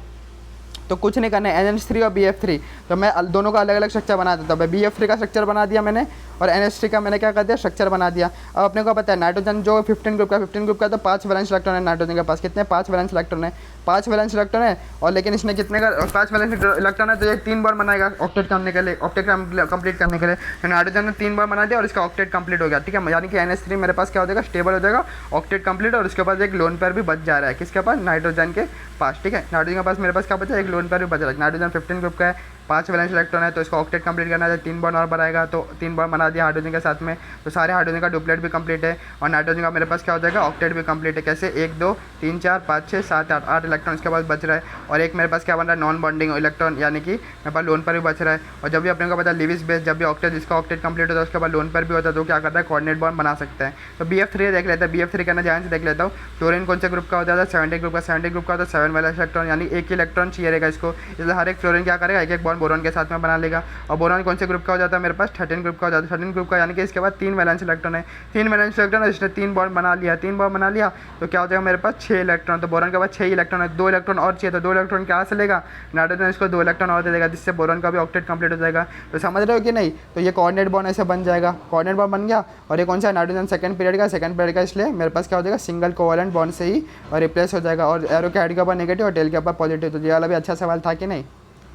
तो कुछ नहीं करना है, NH3 और BF3, तो मैं दोनों का अलग अलग स्ट्रक्चर बना देता हूँ। BF3 का स्ट्रक्चर बना दिया मैंने और NH3 का मैंने क्या कर दिया, स्ट्रक्चर बना दिया। अब अपने को पता है नाइट्रोजन जो 15 ग्रुप का तो 5 वैलेंस इलेक्ट्रॉन है नाइट्रोजन के पास। कितने, 5 वैलेंस इलेक्ट्रॉन है, 5 वैलेंस इलेक्ट्रॉन है। और लेकिन इसने कितने का, 5 वैलेंस इलेक्ट्रॉन है तो ये 3 बार बनाएगा ऑक्टेट करने के लिए, ऑक्टेट कंप्लीट करने के लिए। तो नाइट्रोजन ने 3 बार बना दिया और इसका ऑक्टेट कंप्लीट हो गया, ठीक है। यानी कि NH3 मेरे पास क्या हो जाएगा, स्टेबल हो जाएगा, ऑक्टेट कंप्लीट। और उसके पास एक लोन पेयर भी बच जा रहा है, किसके पास, नाइट्रोजन के पास, ठीक है। नाइट्रोजन के पास मेरे पास क्या बचा, एक लोन पेयर भी बच रहा है। नाइट्रोजन 15 ग्रुप का है, 5 वैलेंस इलेक्ट्रॉन है तो इसको ऑक्टेट कंप्लीट करना है, 3 बार और बनाएगा। तो 3 बार बना दिया हाइड्रोजन के साथ में, तो सारे हाइड्रोजन का डुप्लेट भी कंप्लीट है। और नाइट्रोजन का मेरे पास क्या हो जाएगा, ऑक्टेट भी कंप्लीट है। कैसे, 1 2 3 4 5 6 7 8 8 इलेक्ट्रॉन इसके पास बच रहा है। और एक मेरे पास क्या बन रहा है, नॉन बॉन्डिंग इलेक्ट्रॉन, यानी कि मेरे पास लोन पर भी बच रहा है। और जब भी अपने को पता है लिविस बेस, जब भी ऑक्टेट जिसका ऑक्टेट कंप्लीट होता है उसके बाद लोन पर भी होता है तो क्या करता है, कोऑर्डिनेट बॉन्ड बना सकता है। तो BF3 देख लेते हैं, BF3 करना ध्यान से देख लेता हूँ। फ्लोरीन कौन से ग्रुप का होता है, 70 ग्रुप का, 70 ग्रुप का होता है 7 वैलेंस इलेक्ट्रॉन, यानी एक ही इलेक्ट्रॉन चाहिए रहेगा इसको। इसलिए हर एक फ्लोरीन क्या करेगा, एक एक बॉन्ड बोरॉन के साथ में बना लेगा। और बोरॉन कौन से ग्रुप का हो जाता है, मेरे पास 13 ग्रुप का हो जाता है। 13 ग्रुप का यानी कि इसके बाद 3 वैलेंस इलेक्ट्रॉन है, 3 वैलेंस इलेक्ट्रॉन है, इसने 3 बॉन्ड बना लिया, 3 बॉन्ड बना लिया तो क्या हो जाएगा मेरे पास 6 इलेक्ट्रॉन। तो बोरॉन के बाद 6 इलेक्ट्रॉन है, 2 इलेक्ट्रॉन और चाहिए तो 2 इलेक्ट्रॉन क्या से लेगा, नाइट्रोजन इसको 2 इलेक्ट्रॉन और दे देगा, जिससे बोरॉन का भी ऑक्टेट कंप्लीट हो जाएगा। तो समझ रहे हो कि नहीं। तो ये कोऑर्डिनेट बॉन्ड ऐसे बन जाएगा, कोऑर्डिनेट बॉन्ड बन गया। और ये कौन सा, नाइट्रोजन सेकंड पीरियड का, इसलिए मेरे पास क्या हो जाएगा, सिंगल कोवेलेंट बॉन्ड से ही और रिप्लेस हो जाएगा। और एरो के हेड के ऊपर नेगेटिव और टेल के ऊपर पॉजिटिव। तो ये वाला भी अच्छा सवाल था कि नहीं,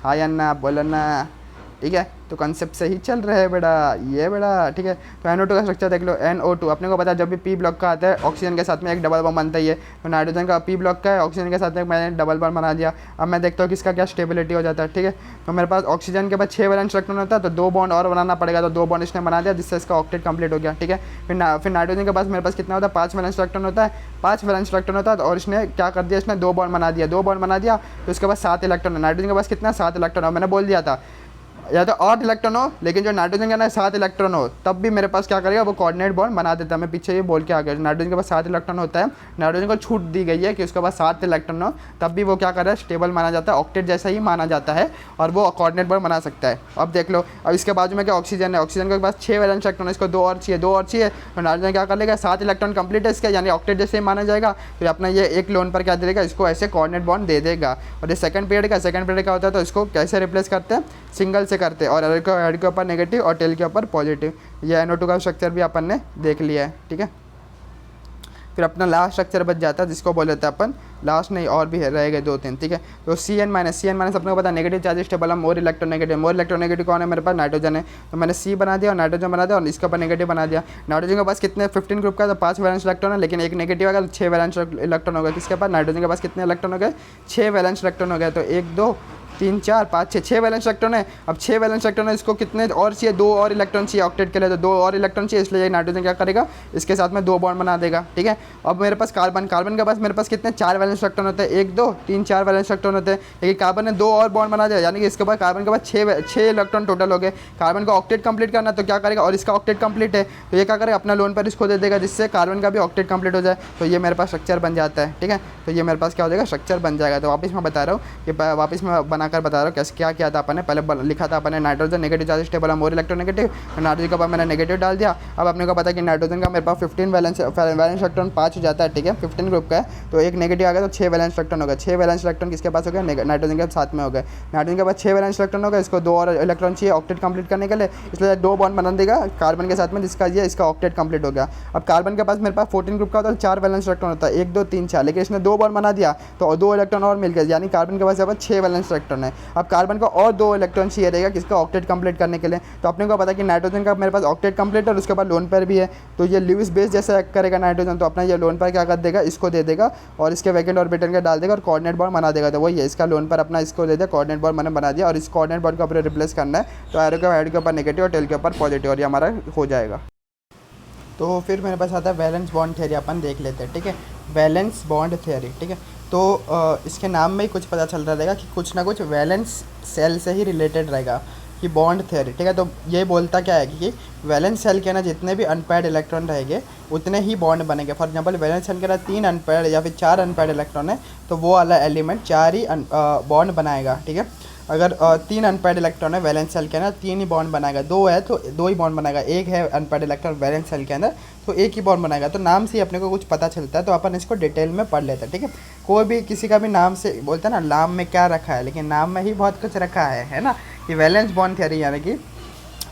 हाँ या ना, बोलो ना, ठीक है। तो कंसेप्ट से ही चल रहे हैं बेटा, ये बेटा, ठीक है। तो NO2 का स्ट्रक्चर देख लो, NO2 अपने को पता है जब भी P ब्लॉक का आता है ऑक्सीजन के साथ में एक डबल बॉन्ड बनता ही है। तो नाइट्रोजन का P ब्लॉक का है, ऑक्सीजन के साथ में मैंने डबल बॉन्ड बना दिया। अब मैं देखता हूँ किसका क्या स्टेबिलिटी हो जाता है, ठीक है। तो मेरे पास ऑक्सीजन के बाद 6 वैलेंस इलेक्ट्रॉन होता है तो 2 बॉन्ड और बनाना पड़ेगा, तो 2 बॉन्ड इसने बना दिया जिससे इसका ऑक्टेट कंप्लीट हो गया, ठीक है। फिर नाइट्रोजन के पास मेरे पास कितना होता है, 5 वैलेंस इलेक्ट्रॉन होता है, 5 वैलेंस इलेक्ट्रॉन होता है। और इसने क्या कर दिया, इसने 2 बॉन्ड बना दिया, 2 बॉन्ड बना दिया तो उसके बाद 7 इलेक्ट्रॉन है। नाइट्रोजन के पास कितना, 7 इलेक्ट्रॉन। और मैंने बोल दिया था या तो 8 इलेक्ट्रॉन हो, लेकिन जो नाइट्रोजन का ना 7 इलेक्ट्रॉन हो, तब भी मेरे पास क्या करेगा, वो कोऑर्डिनेट बॉन्ड बना देता है। मैं पीछे ये बोल के आ गया, नाइट्रोजन के पास 7 इलेक्ट्रॉन होता है, नाइट्रोजन को छूट दी गई है कि उसके पास 7 इलेक्ट्रॉन हो, तब भी वो क्या कर रहा है, स्टेबल माना जाता है, ऑक्टेट जैसा ही माना जाता है और वो कोऑर्डिनेट बॉन्ड बना सकता है। अब देख लो, अब इसके बाजू में क्या ऑक्सीजन है, ऑक्सीजन के पास 6 वैलेंस इलेक्ट्रॉन है, इसको 2 और चाहिए, 2 और चाहिए। तो नाइट्रोजन क्या कर लेगा, 7 इलेक्ट्रॉन कंप्लीट है इसका, यानी ऑक्टेट जैसे ही माना जाएगा। तो अपना ये एक लोन पर क्या दे देगा, इसको ऐसे कोऑर्डिनेट बॉन्ड दे देगा। और ये सेकंड पीरियड का होता है तो इसको कैसे रिप्लेस करते हैं, सिंगल से करते हैं। और हेड के ऊपर नेगेटिव और टेल के ऊपर पॉजिटिव। ये NO2 का स्ट्रक्चर भी अपन ने देख लिया है, ठीक है। फिर अपना लास्ट स्ट्रक्चर बच जाता है जिसको बोल देते हैं अपन, लास्ट नहीं और भी रह गए 2-3, ठीक है। तो CN- अपने को पता है नेगेटिव चार्ज स्टेबल है, मोर इलेक्ट्रोनेगेटिव कौन है, मेरे पास नाइट्रोजन है। तो मैंने C बना दिया और नाइट्रोजन बना दिया और इसके ऊपर नेगेटिव बना दिया। नाइट्रोजन के पास कितने 15 ग्रुप का तो 5 वैलेंस इलेक्ट्रॉन है, लेकिन एक नेगेटिव आएगा तो 6 वैलेंस इलेक्ट्रॉन हो गए। किसके पास, नाइट्रोजन के पास कितने इलेक्ट्रॉन हो गए, 6 वैलेंस इलेक्ट्रॉन हो गए। तो 1 2 3 4 5 6 वैलेंस इलेक्ट्रॉन है। अब 6 वैलेंस इलेक्ट्रॉन है, इसको कितने और चाहिए, 2 और इलेक्ट्रॉन चाहिए ऑक्टेट के लिए, तो 2 और इलेक्ट्रॉन चाहिए। इसलिए नाइट्रोजन क्या करेगा, इसके साथ में 2 बॉन्ड बना देगा, ठीक है। अब मेरे पास कार्बन के पास मेरे पास कितने 4 वैलेंस इलेक्ट्रॉन होते हैं, 1 2 3 4 वैलेंस इलेक्ट्रॉन होते हैं। लेकिन कार्बन ने 2 और बॉन्ड बना दिया, यानी कि इसके बाद कार्बन के पास 6 इलेक्ट्रॉन टोटल हो गए। कार्बन का ऑक्टेट कंप्लीट करना तो क्या करेगा, और इसका ऑक्टेट कंप्लीट है तो ये क्या करेगा, अपना लोन पर इसको दे देगा, जिससे कार्बन का भी ऑक्टेट कंप्लीट हो जाए। तो ये मेरे पास स्ट्रक्चर बन जाता है, ठीक है। तो ये मेरे पास क्या हो जाएगा, स्ट्रक्चर बन जाएगा। तो वापस मैं बता रहा हूँ कि वापस मैं बनाकर बता रहा हूँ कैसे क्या किया था अपन ने। पहले लिखा था अपन ने नाइट्रोजन नेगेटिव चार्ज स्टेबल है, मोर इलेक्ट्रोनेगेटिव। नाइट्रोजन के बाद मैंने नेगेटिव डाल दिया। अब अपने को पता है कि नाइट्रोजन का मेरे पास 15 वैलेंस इलेक्ट्रॉन 5 हो जाता है, ठीक है। 15 ग्रुप का है तो एक नेगेटिव आ गया तो 6 वैलेंस इलेक्ट्रॉन हो गया। 6 वैलेंस इलेक्ट्रॉन किसके पास हो गया, नाइट्रोजन के साथ में हो गए। नाइट्रोजन के बाद 6 वैलेंस इलेक्ट्रॉन हो गया, इसको 2 और इलेक्ट्रॉन चाहिए ऑक्टेट कंप्लीट करने के लिए, इसलिए 2 बॉन्ड बना देगा कार्बन के साथ में, जिसका ये इसका ऑक्टेट कंप्लीट हो गया। अब कार्बन के पास मेरे पास 14 ग्रुप का होता है, 4 वैलेंस इलेक्ट्रॉन होता है, 1 2 3 4, लेकिन इसने 2 बॉन्ड बना दिया तो 2 इलेक्ट्रॉन और मिल गए, यानी कार्बन के पास यहाँ पर 6 वैलेंस इलेक्ट्रॉन इलेक्ट्रॉन है। अब कार्बन का और 2 इलेक्ट्रॉन चाहिए रहेगा किसका ऑक्टेट कंप्लीट करने के लिए। तो अपने को पता है कि नाइट्रोजन का मेरे पास ऑक्टेट कंप्लीट और उसके बाद लोन पेयर भी है, तो ये ल्यूइस बेस जैसे एक्ट करेगा नाइट्रोजन, तो अपना ये लोन पेयर क्या कर देगा, इसको दे देगा और इसके वैकेंट ऑर्बिटल का डाल देगा और कोऑर्डिनेट बॉन्ड बना देगा। तो वही है, इसका लोन पेयर अपना इसको दे दिया, कोऑर्डिनेट बॉन्ड मैंने बना दिया और इस कोऑर्डिनेट बॉन्ड को अपने रिप्लेस करना है। तो एरो के हेड के ऊपर नेगेटिव और टेल के ऊपर पॉजिटिव, और ये हमारा हो जाएगा। तो फिर मेरे पास आता है वैलेंस बॉन्ड थ्योरी, अपन देख लेते हैं। ठीक है, वैलेंस बॉन्ड थ्योरी। ठीक है, तो इसके नाम में ही कुछ पता चल रहा रहेगा कि कुछ ना कुछ वैलेंस सेल से ही रिलेटेड रहेगा कि बॉन्ड थ्योरी। ठीक है, तो ये बोलता क्या है कि वैलेंस सेल के ना जितने भी अनपेयर्ड इलेक्ट्रॉन रहेंगे उतने ही बॉन्ड बनेंगे। फॉर एग्जांपल वैलेंस सेल के ना 3 अनपेयर्ड या फिर 4 अनपेयर्ड इलेक्ट्रॉन है तो वो वाला एलिमेंट 4 ही बॉन्ड बनाएगा। ठीक है, अगर 3 अनपेयर्ड इलेक्ट्रॉन है वैलेंस सेल के अंदर 3 ही बॉन्ड बनाएगा, 2 है तो 2 ही बॉन्ड बनाएगा, 1 है अनपेयर्ड इलेक्ट्रॉन वैलेंस सेल के अंदर तो 1 ही बॉन्ड बनाएगा। तो नाम से ही अपने को कुछ पता चलता है, तो अपन इसको डिटेल में पढ़ लेते हैं। ठीक है, कोई भी किसी का भी नाम से बोलते हैं ना नाम में क्या रखा है, लेकिन नाम में ही बहुत कुछ रखा है ना। कि वैलेंस बॉन्ड थ्योरी यानी कि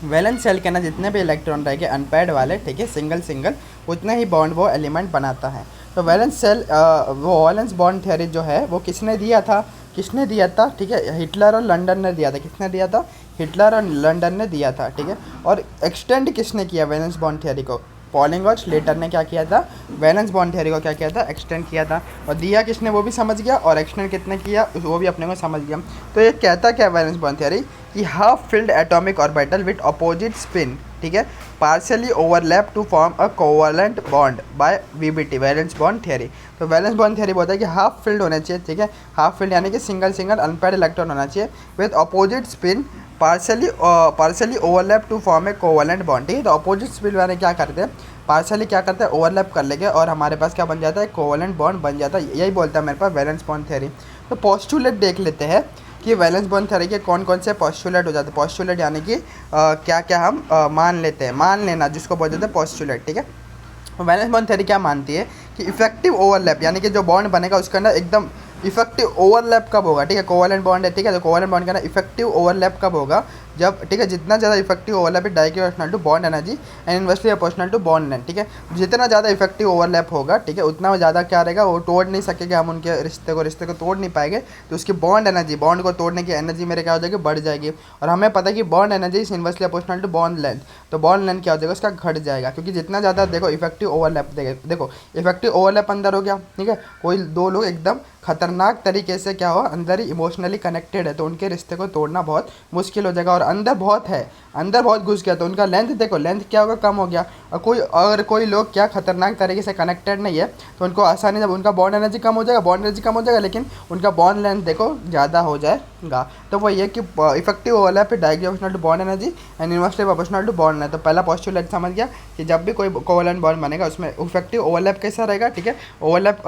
वैलेंस सेल के अंदर जितने भी इलेक्ट्रॉन रहेंगे अनपेयर्ड वाले, ठीक है, सिंगल सिंगल, उतने ही बॉन्ड वो एलिमेंट बनाता है। तो वैलेंस सेल वो वैलेंस बॉन्ड थ्योरी जो है वो किसने दिया था, ठीक है, हिटलर और लंदन ने दिया था। किसने दिया था, हिटलर और लंदन ने दिया था। ठीक है, और एक्सटेंड किसने किया वैलेंस बॉन्ड थ्योरी को, पॉलिंग और स्लेटर ने क्या किया था, वैलेंस बॉन्ड थ्योरी को क्या किया था, एक्सटेंड किया था। और दिया किसने वो भी समझ गया और एक्सटेंड कितने किया वो भी अपने को समझ गया। तो ये कहता क्या वैलेंस बॉन्ड थ्योरी कि half filled atomic orbital with opposite spin, ठीक है, partially overlap to form a covalent bond by VBT, valence bond theory. तो वैलेंस बॉन्ड थ्योरी बोलता है कि हाफ फील्ड होना चाहिए। ठीक है, हाफ फील्ड यानी कि सिंगल सिंगल अनपेयर्ड इलेक्ट्रॉन होना चाहिए with opposite spin partially overlap to form a covalent bond. ठीक है, तो अपोजिट स्पिन वाले क्या करते हैं, पार्शियली क्या करते हैं, ओवरलैप कर लेंगे और हमारे पास क्या बन जाता है, कोवलेंट बॉन्ड बन जाता है। यही बोलता है मेरे पास वैलेंस बॉन्ड थ्योरी। तो पोस्टुलेट देख लेते हैं कि वैलेंस बॉन्ड थ्योरी के कौन कौन से पोस्टुलेट हो जाते हैं। पोस्टुलेट यानी कि क्या क्या हम मान लेते हैं, मान लेना जिसको बोल देते हैं पोस्टुलेट। ठीक है, वैलेंस बॉन्ड थ्योरी क्या मानती है कि इफेक्टिव ओवरलैप यानी कि जो बॉन्ड बनेगा उसके अंदर एकदम इफेक्टिव ओवरलैप कब होगा। ठीक है, कोवलेंट बॉन्ड है, ठीक है, तो कोवलेंट बॉन्ड का ना इफेक्टिव ओवरलैप कब होगा, जब, ठीक है, जितना ज़्यादा इफेक्टिव ओवरलैप है directly proportional to bond energy and inversely proportional to bond length. ठीक है, जितना ज़्यादा इफेक्टिव ओवरलैप होगा, ठीक है, उतना ज़्यादा क्या रहेगा, वो तोड़ नहीं सकेगा, हम उनके रिश्ते को तोड़ नहीं पाएंगे, तो उसकी बॉन्ड एनर्जी, बॉन्ड को तोड़ने की एनर्जी मेरे क्या हो जाएगी, बढ़ जाएगी। और हमें पता है कि bond energy is inversely proportional to bond length, तो बॉन्ड लेंथ क्या हो जाएगा, उसका घट जाएगा, क्योंकि जितना ज़्यादा देखो इफेक्टिव ओवरलैप, देखो इफेक्टिव ओवरलैप अंदर हो गया। ठीक है, कोई 2 लोग एकदम खतरनाक तरीके से क्या हो अंदर ही इमोशनली कनेक्टेड है तो उनके रिश्ते को तोड़ना बहुत मुश्किल हो जाएगा। और अंदर बहुत है, अंदर बहुत घुस गया तो उनका लेंथ, देखो लेंथ क्या होगा, कम हो गया। और अगर कोई लोग क्या खतरनाक तरीके से कनेक्टेड नहीं है तो उनको आसानी, जब उनका बॉन्ड एनर्जी कम हो जाएगा, बॉन्ड एनर्जी कम हो जाएगा, लेकिन उनका बॉन्ड लेंथ देखो ज़्यादा हो जाएगा। तो वो ये कि इफेक्टिव ओवरलैप है directly proportional to bond energy and inversely proportional to bond length. तो पहला पोस्टुलेट समझ गया कि जब भी कोई कोवलेंट बॉन्ड बनेगा उसमें इफेक्टिव ओवरलैप कैसा रहेगा। ठीक है, ओवरलैप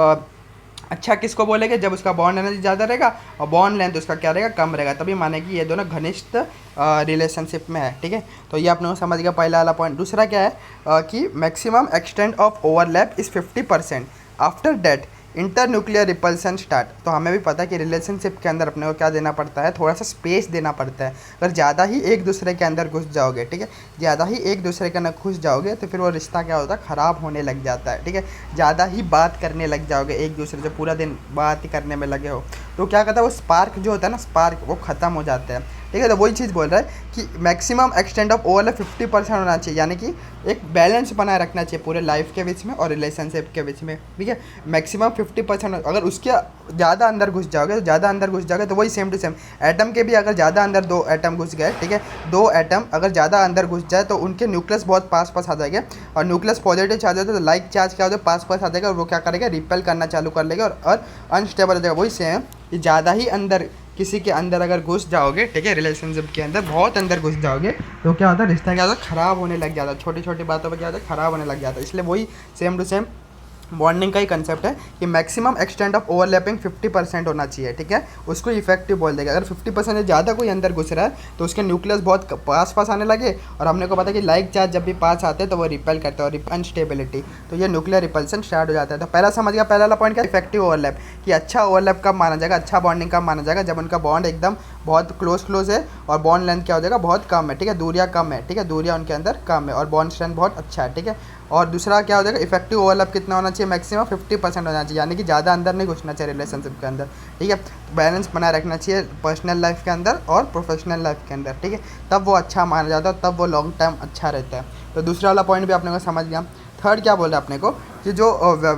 अच्छा किसको बोलेंगे, जब उसका बॉन्ड एनर्जी ज़्यादा रहेगा और बॉन्ड लेंथ उसका क्या रहेगा, कम रहेगा, तभी माने कि ये दोनों घनिष्ठ रिलेशनशिप में है। ठीक है, तो ये आपने समझ गया पहला वाला पॉइंट। दूसरा क्या है कि maximum extent of overlap is 50%, after that inter nuclear repulsion start. तो हमें भी पता है कि रिलेशनशिप के अंदर अपने को क्या देना पड़ता है, थोड़ा सा स्पेस देना पड़ता है। अगर ज़्यादा ही एक दूसरे के अंदर घुस जाओगे, ठीक है, ज़्यादा ही एक दूसरे के अंदर घुस जाओगे तो फिर वो रिश्ता क्या होता है, ख़राब होने लग जाता है। ठीक है, ज़्यादा ही बात करने लग जाओगे एक दूसरे से, पूरा दिन बात ही करने में लगे हो तो क्या कहता है, वो स्पार्क जो होता है ना, स्पार्क वो ख़त्म हो जाता है। ठीक है, तो वही चीज़ बोल रहा है कि मैक्सिमम एक्सटेंट ऑफ ओवरलैप 50% होना चाहिए, यानी कि एक बैलेंस बनाए रखना चाहिए पूरे लाइफ के बीच में और रिलेशनशिप के बीच में। ठीक है, मैक्सिमम 50%, अगर उसके ज़्यादा अंदर घुस जाओगे तो ज़्यादा अंदर घुस जाओगे तो वही सेम टू सेम एटम के भी अगर ज़्यादा अंदर 2 एटम घुस गए, ठीक है, 2 एटम अगर ज़्यादा अंदर घुस जाए तो उनके न्यूक्लियस बहुत पास आ जाएंगे और न्यूक्लियस पॉजिटिव चार्ज होता है तो लाइक चार्ज क्या होता है, पास आ जाएगा और वो क्या करेगा, रिपेल करना चालू कर लेगा और अनस्टेबल हो जाएगा। वही सेम कि ज़्यादा ही अंदर किसी के अंदर अगर घुस जाओगे, ठीक है, रिलेशनशिप के अंदर बहुत अंदर घुस जाओगे तो क्या होता है, रिश्ता क्या होता है, ख़राब होने लग जाता है, छोटी छोटी बातों पर क्या होता है, ख़राब होने लग जाता है। इसलिए वही सेम टू सेम बॉन्डिंग का ही कंसेप्ट है कि मैक्सिमम एक्सटेंट ऑफ ओवरलैपिंग 50% होना चाहिए। ठीक है, उसको इफेक्टिव बोल देगा। अगर 50% से ज़्यादा कोई अंदर घुस रहा है तो उसके न्यूक्लियस बहुत पास आने लगे और हमने को पता कि लाइक चार्ज जब भी पास आते हैं तो वो रिपेल करते हैं और अनस्टेबिलिटी, तो ये न्यूक्लियर रिपल्सन स्टार्ट हो जाता है। तो पहला समझ गया, पहला वाला पॉइंट क्या, इफेक्टिव ओवरलैप, कि अच्छा ओवरलैप कब माना जाएगा, अच्छा बॉन्डिंग कब माना जाएगा, जब उनका बॉन्ड एकदम बहुत क्लोज है और बॉन्ड लेंथ क्या हो जाएगा, बहुत कम है। ठीक है, दूरियाँ कम है, ठीक है, दूरियाँ उनके अंदर कम है और बॉन्ड स्ट्रेंथ बहुत अच्छा है। ठीक है, और दूसरा क्या हो जाएगा, इफेक्टिव ओवरलैप कितना होना चाहिए, मैक्सिमम 50% होना चाहिए, यानी कि ज़्यादा अंदर नहीं घुसना चाहिए रिलेशनशिप के अंदर, ठीक है। बैलेंस बनाए रखना चाहिए पर्सनल लाइफ के अंदर और प्रोफेशनल लाइफ के अंदर, ठीक है, तब वो अच्छा माना जाता है, तब वो लॉन्ग टर्म अच्छा रहता है। तो दूसरा वाला पॉइंट भी आपने को समझ गया। थर्ड क्या बोल रहा है अपने को कि जो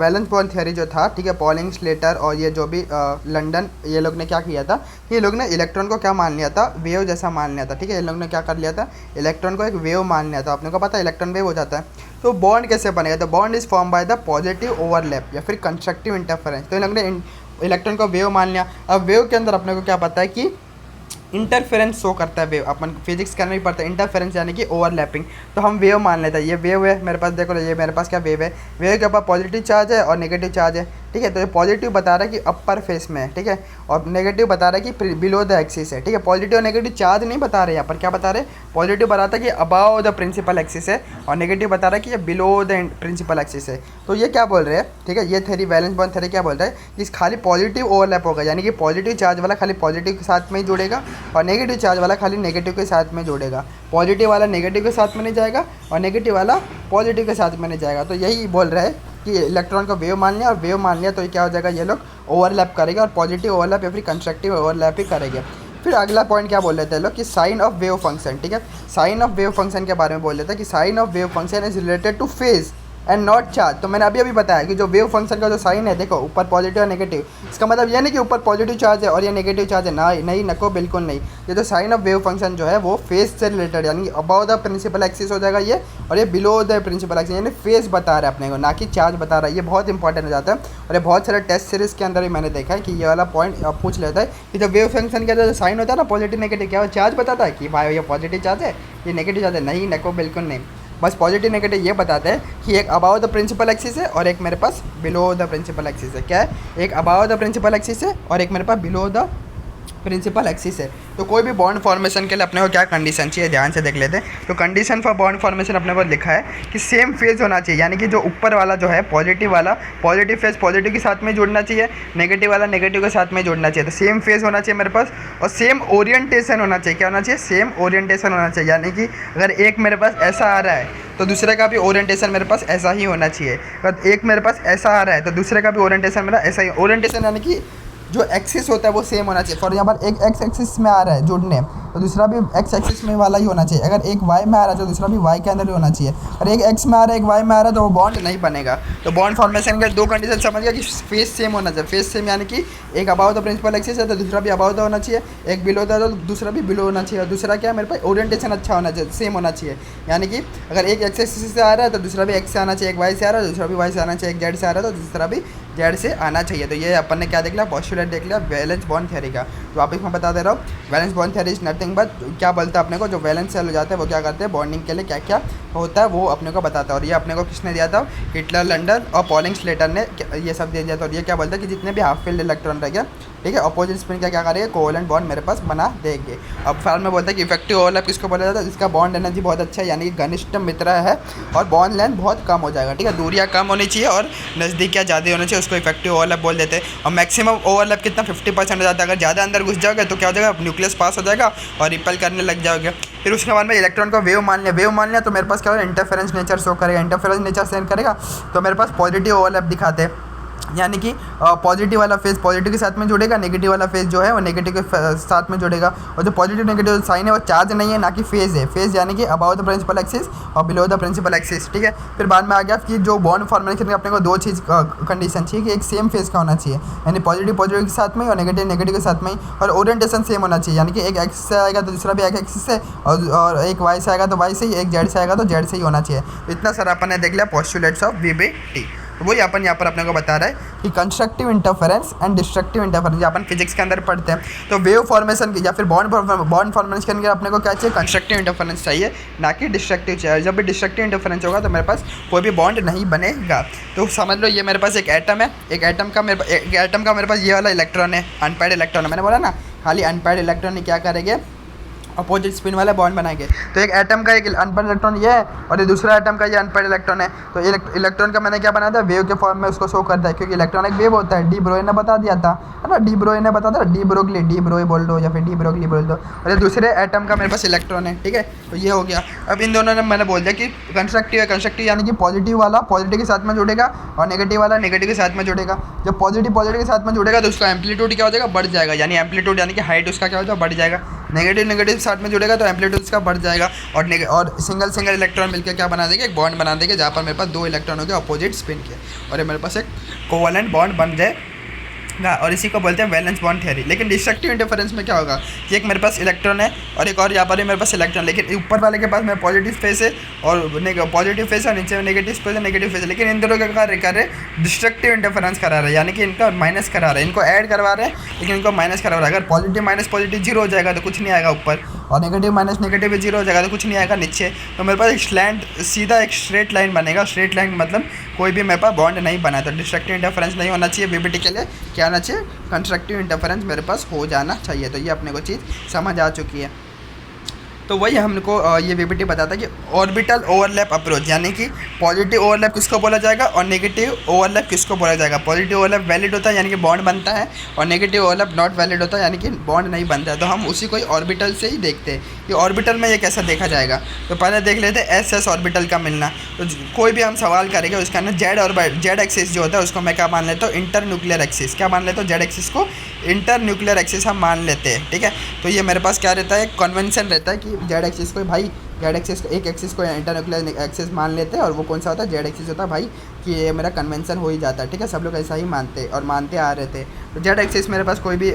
वैलेंस बॉन्ड थ्योरी जो था, ठीक है, पॉलिंग, स्लेटर और ये जो भी लंदन, ये लोग ने क्या किया था, ये लोग ने इलेक्ट्रॉन को क्या मान लिया था, वेव जैसा मान लिया था, ठीक है। ये लोग ने क्या कर लिया था, इलेक्ट्रॉन को एक वेव मान लिया था। आपने को पता है इलेक्ट्रॉन वेव हो जाता है। तो बॉन्ड कैसे बनेगा, तो bond is form by the positive overlap या फिर कंस्ट्रक्टिव इंटरफेरेंस। तो इन लोग ने इलेक्ट्रॉन को वेव मान लिया। अब वेव के अंदर अपने को क्या पता है कि इंटरफेरेंस शो करता है वेव, अपन फिजिक्स करना ही पड़ता है, इंटरफेरेंस यानी कि ओवरलैपिंग। तो हम वेव मान लेते हैं, ये वेव है मेरे पास, देखो ये मेरे पास क्या वेव है, वेव के ऊपर पॉजिटिव चार्ज है और नेगेटिव चार्ज है, ठीक है। तो ये पॉजिटिव बता रहा है कि अपर फेस में है, ठीक है, और नेगेटिव बता रहा है कि बिलो द एक्सिस है, ठीक है। पॉजिटिव और नेगेटिव चार्ज नहीं बता रहे यहाँ पर, क्या बता रहे, पॉजिटिव बताता है कि अबाव द प्रिंसिपल एक्सिस है और नेगेटिव बता रहा है कि ये बिलो द प्रिंसिपल एक्सिस है। तो ये क्या बोल रहे हैं, ठीक है, ये थ्योरी वैलेंस बॉन्ड थ्योरी क्या बोल रहा है कि खाली पॉजिटिव ओवरलैप होगा, यानी कि पॉजिटिव चार्ज वाला खाली पॉजिटिव के साथ में ही जुड़ेगा और नेगेटिव चार्ज वाला खाली नेगेटिव के साथ में जुड़ेगा, पॉजिटिव वाला नेगेटिव के साथ में नहीं जाएगा और नेगेटिव वाला पॉजिटिव के साथ में नहीं जाएगा। तो यही बोल रहा है कि इलेक्ट्रॉन को वेव मान लिया और वेव मान लिया तो ये क्या हो जाएगा, ये लोग ओवरलैप करेगा और पॉजिटिव ओवरलैप या फिर कंस्ट्रक्टिव ओवरलैप ही करेंगे। फिर अगला पॉइंट क्या बोल लेते हैं लोग कि साइन ऑफ वेव फंक्शन, ठीक है, साइन ऑफ वेव फंक्शन के बारे में बोल लेते हैं कि sign of wave function is related to phase and not charge. तो मैंने अभी बताया कि जो वेव फंक्शन का जो साइन है, देखो ऊपर पॉजिटिव और नेगेटिव, इसका मतलब ये नहीं कि ऊपर पॉजिटिव चार्ज है और ये नेगेटिव चार्ज है, ना नहीं, नको, बिल्कुल नहीं। ये जो साइन ऑफ वेव फंक्शन जो है वो फेज से रिलेटेड, यानी कि अबाव द प्रिंसिपल एक्सिस हो जाएगा ये, और ये बिलो द प्रिंसिपल एक्सिस, यानी फेज बता रहा है अपने को, ना कि चार्ज बता रहा है। ये बहुत इंपॉर्टेंट हो जाता है और ये बहुत सारे टेस्ट सीरीज के अंदर भी मैंने देखा है कि ये वाला पॉइंट पूछ लेता है कि जब वेव फंक्शन का जो साइन होता है ना पॉजिटिव नेगेटिव, क्या वो चार्ज बताता है कि भाई ये पॉजिटिव चार्ज है, ये नेगेटिव चार्ज है, नहीं, नको, बिल्कुल नहीं। बस पॉजिटिव नेगेटिव ये बताते हैं कि एक अबाव द प्रिंसिपल एक्सिस है और एक मेरे पास बिलो द प्रिंसिपल एक्सिस है। क्या है, एक अबाव द प्रिंसिपल एक्सिस है और एक मेरे पास बिलो द प्रिंसिपल एक्सिस है। तो कोई भी बॉन्ड फॉर्मेशन के लिए अपने को क्या कंडीशन चाहिए, ध्यान से देख लेते हैं। तो कंडीशन फॉर बॉन्ड फॉर्मेशन अपने को लिखा है कि सेम फेज होना चाहिए, यानी कि जो ऊपर वाला जो है पॉजिटिव वाला, पॉजिटिव फेज पॉजिटिव के साथ में जुड़ना चाहिए, नेगेटिव वाला नेगेटिव के साथ में जुड़ना चाहिए। तो सेम फेज होना चाहिए मेरे पास और सेम ओरिएंटेशन होना चाहिए। क्या होना चाहिए, सेम ओरिएंटेशन होना चाहिए, यानी कि अगर एक मेरे पास ऐसा आ रहा है तो दूसरे का भी ओरिएंटेशन मेरे पास ऐसा ही होना चाहिए। अगर एक मेरे पास ऐसा आ रहा है तो दूसरे का भी ओरिएंटेशन मेरा ऐसा ही, ओरिएंटेशन यानी कि जो एक्सिस होता है वो सेम होना चाहिए। फॉर एग्जाम्पल एक एक्स एक्सिस में आ रहा है जुड़ने तो दूसरा भी एक्स एक्सिस में वाला ही होना चाहिए। अगर एक वाई में आ रहा है तो दूसरा भी वाई के अंदर ही होना चाहिए। और एक एक्स में आ रहा है एक वाई में आ रहा है तो वो बॉन्ड नहीं बनेगा। तो बॉन्ड फॉर्मेशन के दो कंडीशन समझ गया कि फेस सेम होना चाहिए। फेस सेम यानी कि एक अबाव द प्रिंसिपल एक्सिस है तो दूसरा भी अबाव द होना चाहिए, एक बिलो द तो दूसरा भी बिलो होना चाहिए। और दूसरा क्या है, मेरे पास ओरिएंटेशन अच्छा होना चाहिए, सेम होना चाहिए। यानी कि अगर एक एक्स एक्सिस से आ रहा है तो दूसरा भी एक्स से आना चाहिए, एक वाई से आ रहा है तो दूसरा भी वाई से आना चाहिए, एक जेड से आ रहा है तो दूसरा भी जेड से आना चाहिए। तो ये अपन ने क्या देख लिया, पोस्टुलेट देख लिया वैलेंस बॉन्ड थ्योरी का। तो वापस मैं बता दे रहा हूँ, valence bond theory is nothing but क्या बोलता है अपने को, जो वैलेंस सेल हो जाते हैं वो क्या करते हैं, बॉन्डिंग के लिए क्या क्या होता है वो अपने को बताता है। और ये अपने को किसने दिया था, हिटलर, लंडन और पॉलिंग स्लेटर ने ये सब दे दिया था। और ये क्या बोलता है कि जितने भी हाफ फील्ड इलेक्ट्रॉन रह गया, ठीक है, अपोजिट स्पिन का क्या करेंगे, कोवेलेंट बॉन्ड मेरे पास बना देंगे। अब फार्म में बोलता है कि इफेक्टिव ओवरलैप किसको बोला जाता है, जिसका बॉन्ड एनर्जी बहुत अच्छा है, यानी कि घनिष्ठ मित्र है और बॉन्ड लेंथ बहुत कम हो जाएगा, ठीक है, दूरियाँ कम होनी चाहिए और नज़दीकियाँ ज़्यादा होनी चाहिए, उसको इफेक्टिव ओवरलैप बोल देते हैं। और मैक्सिमम ओवरलैप कितना 50% हो जाता है। अगर ज़्यादा अंदर घुस जाओगे तो क्या हो जाएगा, न्यूक्लियस पास हो जाएगा और रिपेल करने लग जाओगे। फिर उसके बाद में इलेक्ट्रॉन को वेव मान लिया तो मेरे पास क्या होगा, इंटरफेरेंस नेचर शो करेगा, इंटरफेरेंस नेचर सेंड करेगा तो मेरे पास पॉजिटिव ओवरलैप दिखाते हैं, यानी कि पॉजिटिव वाला फेज पॉजिटिव के साथ में जुड़ेगा, नेगेटिव वाला फेज जो है वो नेगेटिव के साथ में जुड़ेगा। और जो पॉजिटिव नेगेटिव साइन है वो चार्ज नहीं है, ना कि फेज है। फेज यानी कि अबाव द प्रिंसिपल एक्सिस और बिलो द प्रिंसिपल एक्सिस, ठीक है। फिर बाद में आ गया कि जो बॉन्ड फॉर्मेशन के अपने को दो चीज़ कंडीशन चाहिए कि एक सेम फेज का होना चाहिए, यानी पॉजिटिव पॉजिटिव के साथ में और नेगेटिव नेगेटिव के साथ में, और ओरिएंटेशन सेम होना चाहिए, यानी कि एक एक्स से आएगा तो दूसरा भी एक एक्सिस से, और एक वाई से आएगा तो वाई से ही, एक जेड से आएगा तो जेड से ही होना चाहिए। इतना सारा अपन ने देख लिया पोस्टुलेट्स ऑफ वीबीटी। वही अपन यहाँ पर अपने को बता रहा है कि constructive interference and destructive interference, upon physics के अंदर पढ़ते हैं। तो वेव फॉर्मेशन या फिर बॉन्ड फॉर्मेशन के अंदर अपने को क्या चाहिए, कंस्ट्रक्टिव इंटरफेरेंस चाहिए, ना कि डिस्ट्रक्टिव चाहिए। जब भी डिस्ट्रक्टिव इंटरफेरेंस होगा तो मेरे पास कोई भी बॉन्ड नहीं बनेगा। तो समझ लो ये मेरे पास एक एटम है, एक एटम का मेरे पास ये वाला इलेक्ट्रॉन है, अनपेयर्ड इलेक्ट्रॉन है। मैंने बोला ना खाली अनपेयर्ड इलेक्ट्रॉन ही क्या करेंगे, अपोजिट स्पिन वाला बॉन्ड बनाएंगे। तो एक एटम का एक अनपेड इलेक्ट्रॉन ये है और ये दूसरा एटम का ये अनपेड इलेक्ट्रॉन है। तो इलेक्ट्रॉन का मैंने क्या बनाया था, वेव के फॉर्म में उसको शो करता है, क्योंकि इलेक्ट्रॉन एक वेव होता है। डी ब्रोई ने बता दिया था, है ना, डी ब्रोई ने बता था, डी ब्रोई बोल दो या फिर डी ब्रोगली बोल दो। और ये दूसरे एटम का मेरे पास इलेक्ट्रॉन है, ठीक है। तो ये हो गया। अब इन दोनों ने मैंने बोल दिया कि कंस्ट्रक्टिव है, कंस्ट्रक्टिव यानी कि पॉजिटिव वाला पॉजिटिव के साथ में जुड़ेगा और नेगेटिव वाला नेगेटिव के साथ में जुड़ेगा। जब पॉजिटिव के साथ में जुड़ेगा तो उसका एम्पलीट्यूड क्या हो जाएगा, बढ़ जाएगा, यानी एम्पलीट्यूड यानी कि हाइट उसका क्या हो जाएगा, बढ़ जाएगा। नेगेटिव साथ में जुड़ेगा तो एम्पलीट्यूड उसका बढ़ जाएगा। और सिंगल इलेक्ट्रॉन मिलकर क्या बना देंगे, एक बॉन्ड बना देंगे, जहाँ पर मेरे पास 2 इलेक्ट्रॉन हो गए अपोजिट स्पिन के, और ये मेरे पास एक कोवलेंट बॉन्ड बन जाएगा। और इसी को बोलते हैं वैलेंस बॉन्ड थ्योरी। लेकिन डिस्ट्रक्टिव इंटरफेरेंस में क्या होगा कि एक मेरे पास इलेक्ट्रॉन है और एक और यहाँ पर है मेरे पास इलेक्ट्रॉन, लेकिन ऊपर वाले के पास मेरा पॉजिटिव फेस है और पॉजिटिव फेस है, नीचे में नेगेटिव फेस है, नेगेटिव फेस है। लेकिन इन दोनों का कार्य कर रहे डिस्ट्रक्टिव इंटरफेरेंस करा रहे हैं, यानी कि इनका माइनस करा रहे हैं, इनको ऐड करवा रहे हैं लेकिन इनको माइनस करवा रहे हैं। अगर पॉजिटिव माइनस पॉजिटिव जीरो हो जाएगा तो कुछ नहीं आएगा ऊपर, और नेगेटिव माइनस नेगेटिव भी जीरो हो जाएगा तो कुछ नहीं आएगा नीचे। तो मेरे पास एक स्लैंट सीधा एक स्ट्रेट लाइन बनेगा। स्ट्रेट लाइन मतलब कोई भी मेरे पास बॉन्ड नहीं बना, तो डिस्ट्रक्टिव इंटरफेरेंस नहीं होना चाहिए। बीबीटी के लिए क्या होना चाहिए, कंस्ट्रक्टिव इंटरफेरेंस मेरे पास हो जाना चाहिए। तो ये अपने को चीज़ समझ आ चुकी है। तो वही हमको ये वीबीटी बताता है कि ऑर्बिटल ओवरलैप अप्रोच, यानी कि पॉजिटिव ओवरलैप किसको बोला जाएगा और नेगेटिव ओवरलैप किसको बोला जाएगा। पॉजिटिव ओवरलैप वैलिड होता है यानी कि बॉन्ड बनता है, और नेगेटिव ओवरलैप नॉट वैलिड होता है यानी कि बॉन्ड नहीं बनता है। तो हम उसी को ही ऑर्बिटल से ही देखते हैं कि ऑर्बिटल में ये कैसा देखा जाएगा। तो पहले देख लेते हैं एस ऑर्बिटल का मिलना। तो कोई भी हम सवाल करेंगे उसका ना जेड एक्सिस जो होता है उसको मैं क्या मान लेता हूँ, इंटर न्यूक्लियर एक्सिस। क्या मान लेता हूँ, जेड एक्सिस को इंटर न्यूक्लियर एक्सिस हम मान लेते हैं, ठीक है। तो ये मेरे पास क्या रहता है, कन्वेंशन रहता है कि जेड एक्सिस को भाई जेड एक्सिस एक एक्सिस को इंटर न्यूक्लियर एक्सिस मान लेते हैं, और वो कौन सा होता है, जेड एक्सिस होता है भाई, कि ये मेरा कन्वेंशन हो ही जाता है, ठीक है। सब लोग ऐसा ही मानते और मानते आ रहे थे। तो जेड एक्सिस मेरे पास कोई भी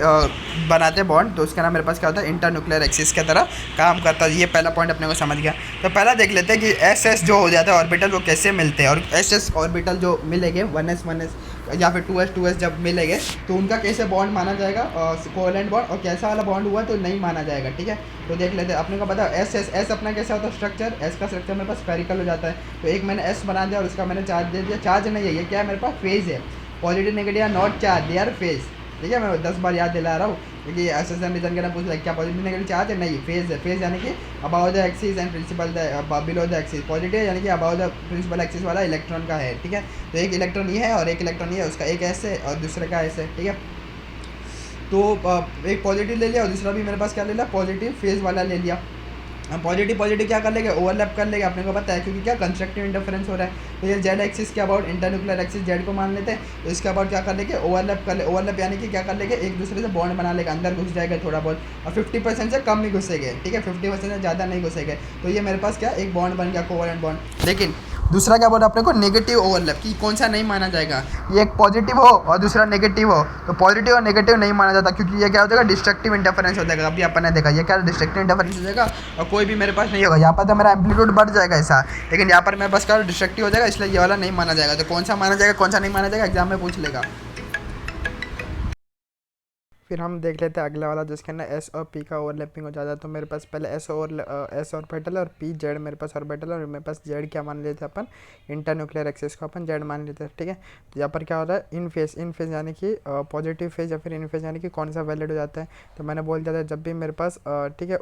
बनाते बॉन्ड तो उसका नाम मेरे पास क्या होता है, इंटर न्यूक्लियर एक्सिस की तरह काम करता है। ये पहला पॉइंट अपने को समझ गया। तो पहला देख लेते हैं कि एस जो हो जाता है ऑर्बिटल वो कैसे मिलते हैं, और एस ऑर्बिटल जो मिलेंगे 1s या फिर 2s जब मिलेंगे तो उनका कैसे बॉन्ड माना जाएगा, कोवलेंट बॉन्ड, और कैसा वाला बॉन्ड हुआ तो नहीं माना जाएगा, ठीक है। तो देख लेते हैं। अपने को पता है एस अपना कैसा होता है स्ट्रक्चर, एस का स्ट्रक्चर मेरे पास स्फेरिकल हो जाता है। तो एक मैंने एस बना दिया और उसका मैंने चार्ज दे दिया। चार्ज नहीं है, ये क्या है, मेरे पास फेज है। Positive negative not charge, they R phase, ठीक है। मैं 10 बार याद दिला रहा हूँ क्योंकि एसएसएम रीजन के ना पूछ क्या पॉजिटिव नेगेटिव चार्ज है, नहीं, फेज है। फेज यानी कि above the axis and principal below the axis. Positive यानी कि अबाउ द प्रिंसिपल एक्सिस वाला इलेक्ट्रॉन का है, ठीक है। तो एक इलेक्ट्रॉन ये है और एक इलेक्ट्रॉन ये है, उसका एक ऐसे और दूसरे का ऐसे, ठीक है। तो एक पॉजिटिव ले लिया और दूसरा भी मेरे पास क्या ले लिया, पॉजिटिव फेज वाला ले लिया। हम पॉजिटिव क्या कर लेंगे, ओवरलैप कर लेंगे, अपने को पता है, क्योंकि क्या कंस्ट्रक्टिव इंटरफेरेंस हो रहा है। तो ये जेड एक्सिस के about inter nuclear axis Z को मान लेते हैं। तो इसके अबाउट क्या कर लेंगे, ओवरलैप कर ले। ओवरलैप यानी कि क्या कर लेंगे, एक दूसरे से बॉन्ड बना लेगा, अंदर घुस जाएगा थोड़ा बहुत, और 50% से कम नहीं घुसेंगे, ठीक है, 50% से ज़्यादा नहीं घुसेंगे। तो ये मेरे पास क्या एक बॉन्ड बन गया, कोवलेंट बॉन्ड। लेकिन दूसरा क्या बोला अपने को, नेगेटिव ओवरलैप, कि कौन सा नहीं माना जाएगा, ये एक पॉजिटिव हो और दूसरा नेगेटिव हो। तो पॉजिटिव और नेगेटिव नहीं माना जाता, क्योंकि ये क्या हो जाएगा, डिस्ट्रक्टिव इंटरफेरेंस हो जाएगा। अभी अपन ने देखा ये क्या डिस्ट्रक्टिव इंटरफेरेंस हो जाएगा, और कोई भी मेरे पास नहीं होगा। यहाँ पर तो मेरा एम्पलीट्यूड बढ़ जाएगा ऐसा, लेकिन यहाँ पर मेरे पास क्या डिस्ट्रक्टिव हो जाएगा, इसलिए ये वाला नहीं माना जाएगा। तो कौन सा माना जाएगा, कौन सा नहीं माना जाएगा, एग्जाम में पूछ लेगा। फिर हम देख लेते हैं अगला वाला, जिसके अंदर एस और पी का ओवरलैपिंग हो जाता है। तो मेरे पास पहले एस ऑर्बिटल और पी जेड मेरे पास ऑर्बिटल, और मेरे पास जेड क्या मान लेते हैं अपन, इंटर न्यूक्लियर एक्सिस को अपन जेड मान लेते हैं, ठीक है। तो यहाँ पर क्या होता है, इन फेज यानी कि पॉजिटिव फेज या फिर इन फेज यानी कि कौन सा वैलिड हो जाता है। तो मैंने बोल दिया था जब भी मेरे पास ठीक है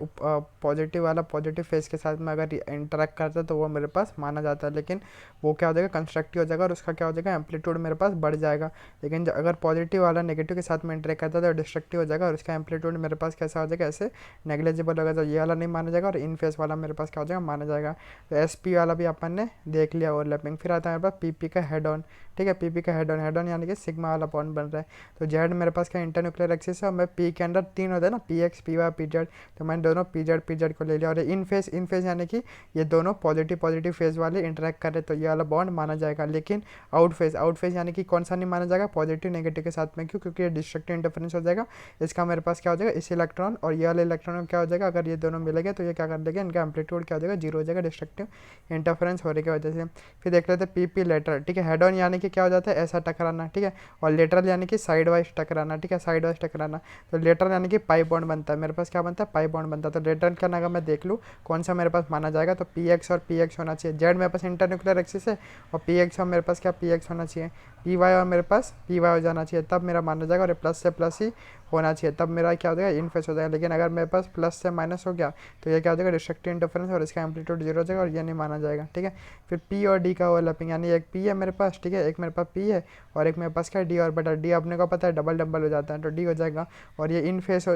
पॉजिटिव वाला पॉजिटिव फेज के साथ में अगर इंटरेक्ट करता है तो वो मेरे पास माना जाता है, लेकिन वो क्या हो जाएगा, कंस्ट्रक्टिव हो जाएगा, और उसका क्या हो जाएगा, एम्पलीट्यूड मेरे पास बढ़ जाएगा। लेकिन अगर पॉजिटिव वाला नेगेटिव के साथ में इंटरेक्ट करता है तो डिस्ट्रक्टिव हो जाएगा, और उसका एम्पलीट्यूड मेरे पास कैसा हो जाएगा, ऐसे नेग्लिजिबल होगा। तो ये वाला नहीं माना जाएगा, और इन फेस वाला मेरे पास क्या हो जाएगा, माना जाएगा। तो एस पी वाला भी अपन ने देख लिया ओवरलैपिंग। फिर आता है मेरे पास पी पी का हेड ऑन, ठीक है। पी पी का हेड ऑन यानी कि सिग्मा वाला बॉन्ड बन रहा है। तो जेड मेरे पास क्या इंटर न्यूक्लियर एक्सिस है, और मैं पी के अंदर 3 होता है ना, p x p y p z. तो मैंने दोनों पी जेड को ले लिया, और इन फेस यानी कि ये दोनों पॉजिटिव फेज वाले इंटरेक्ट कर रहे, तो ये वाला बॉन्ड माना जाएगा। लेकिन आउट फेज यानी कि कौन सा नहीं माना जाएगा, पॉजिटिव नेगेटिव के साथ में, क्यों, क्योंकि ये डिस्ट्रक्टिव इंटरफेरेंस हो जाएगा। इसका मेरे पास क्या हो जाएगा, इस इलेक्ट्रॉन और ये वाले इलेक्ट्रॉन में क्या हो जाएगा, अगर ये दोनों मिलेंगे तो ये क्या कर देगा, इनका एम्पलीट्यूड क्या हो जाएगा, जीरो हो जाएगा, डिस्ट्रक्टिव इंटरफेरेंस होने की वजह से। फिर देख लेते हैं पी पी लेटरल, ठीक है। हेड ऑन यानी कि क्या हो जाता है, ऐसा टकराना, ठीक है, और लेटरल यानी कि साइड वाइज टकराना, ठीक है, साइड वाइज टकराना। तो लेटरल यानी कि पाई बॉन्ड बनता है, मेरे पास क्या बनता है, पाई बॉन्ड बनता है। तो लेटरल का अगर मैं देख लूँ कौन सा मेरे पास माना जाएगा, तो पी एक्स और पी एक्स होना चाहिए। जेड मेरे पास इंटर न्यूक्लियर एक्सिस है, और पी एक्स और मेरे पास क्या पी एक्स होना चाहिए, पी वाई और मेरे पास पी वाई हो जाना चाहिए, तब मेरा माना जाएगा। और प्लस से प्लस ही होना चाहिए, तब मेरा क्या हो जाएगा, इन फेस हो जाएगा। लेकिन अगर मेरे पास प्लस से माइनस हो गया तो ये क्या हो जाएगा, डिस्ट्रक्टिव इंटरफेरेंस, और इसका एम्पलीट्यूड जीरो हो जाएगा और ये नहीं माना जाएगा। ठीक है, फिर पी और डी का ओवरलैपिंग, यानी एक पी है मेरे पास, ठीक है, एक मेरे पास पी है और एक मेरे पास क्या डी और बटा डी, अपने को पता है डबल डबल हो जाता है तो डी हो जाएगा। और ये इन फेस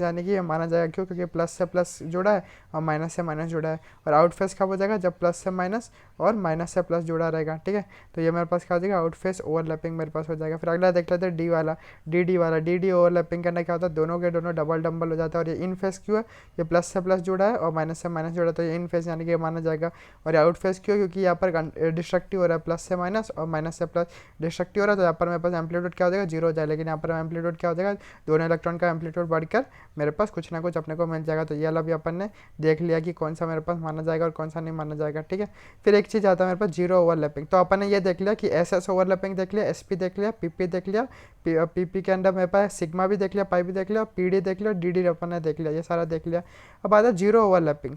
यानी कि ये माना जाएगा, क्यों, क्योंकि प्लस से प्लस जुड़ा है और माइनस से माइनस जुड़ा है। और आउट फेस कब हो जाएगा, जब प्लस से माइनस और माइनस से प्लस जुड़ा रहेगा। ठीक है, तो ये मेरे पास क्या हो जाएगा, आउट फेस ओवरलैपिंग मेरे पास हो जाएगा। फिर अगला देख लेते हैं डी वाला, डी वाला, डी ओवरलैपिंग करना क्या होता है, दोनों के दोनों डबल डबल हो जाता है। और ये इन फेस क्यों है, ये प्लस से प्लस जुड़ा है और माइनस से माइनस जुड़ा है, तो ये इन फेस यानी कि माना जाएगा। और आउट फेस क्यों, क्योंकि यहाँ पर डिस्ट्रक्टिव हो रहा है, प्लस से माइनस और माइनस से प्लस डिस्ट्रक्टिव हो रहा है, तो यहाँ पर मेरे पास एम्पलीट्यूड क्या हो जाएगा, जीरो हो जाएगा। लेकिन यहाँ पर एम्पलीट्यूड क्या हो जाएगा, दोनों इलेक्ट्रॉन का एम्पलीट्यूड बढ़कर मेरे पास कुछ ना कुछ अपने को मिल जाएगा। तो ये वाला भी अपन ने देख लिया कि कौन सा मेरे पास माना जाएगा और कौन सा नहीं माना जाएगा। ठीक है, फिर एक चीज़ आता है मेरे पास जीरो ओवरलैपिंग। तो अपन ने ये देख लिया कि एस एस ओवरलैपिंग देख लिया, एस पी देख लिया, पी पी देख लिया, पी पी के अंदर मेरे पास सिग्मा भी देख लिया, पाई भी देख लिया, पी डी देख लिया, डी डी अपन ने देख लिया, ये सारा देख लिया। अब आता है जीरो ओवरलैपिंग,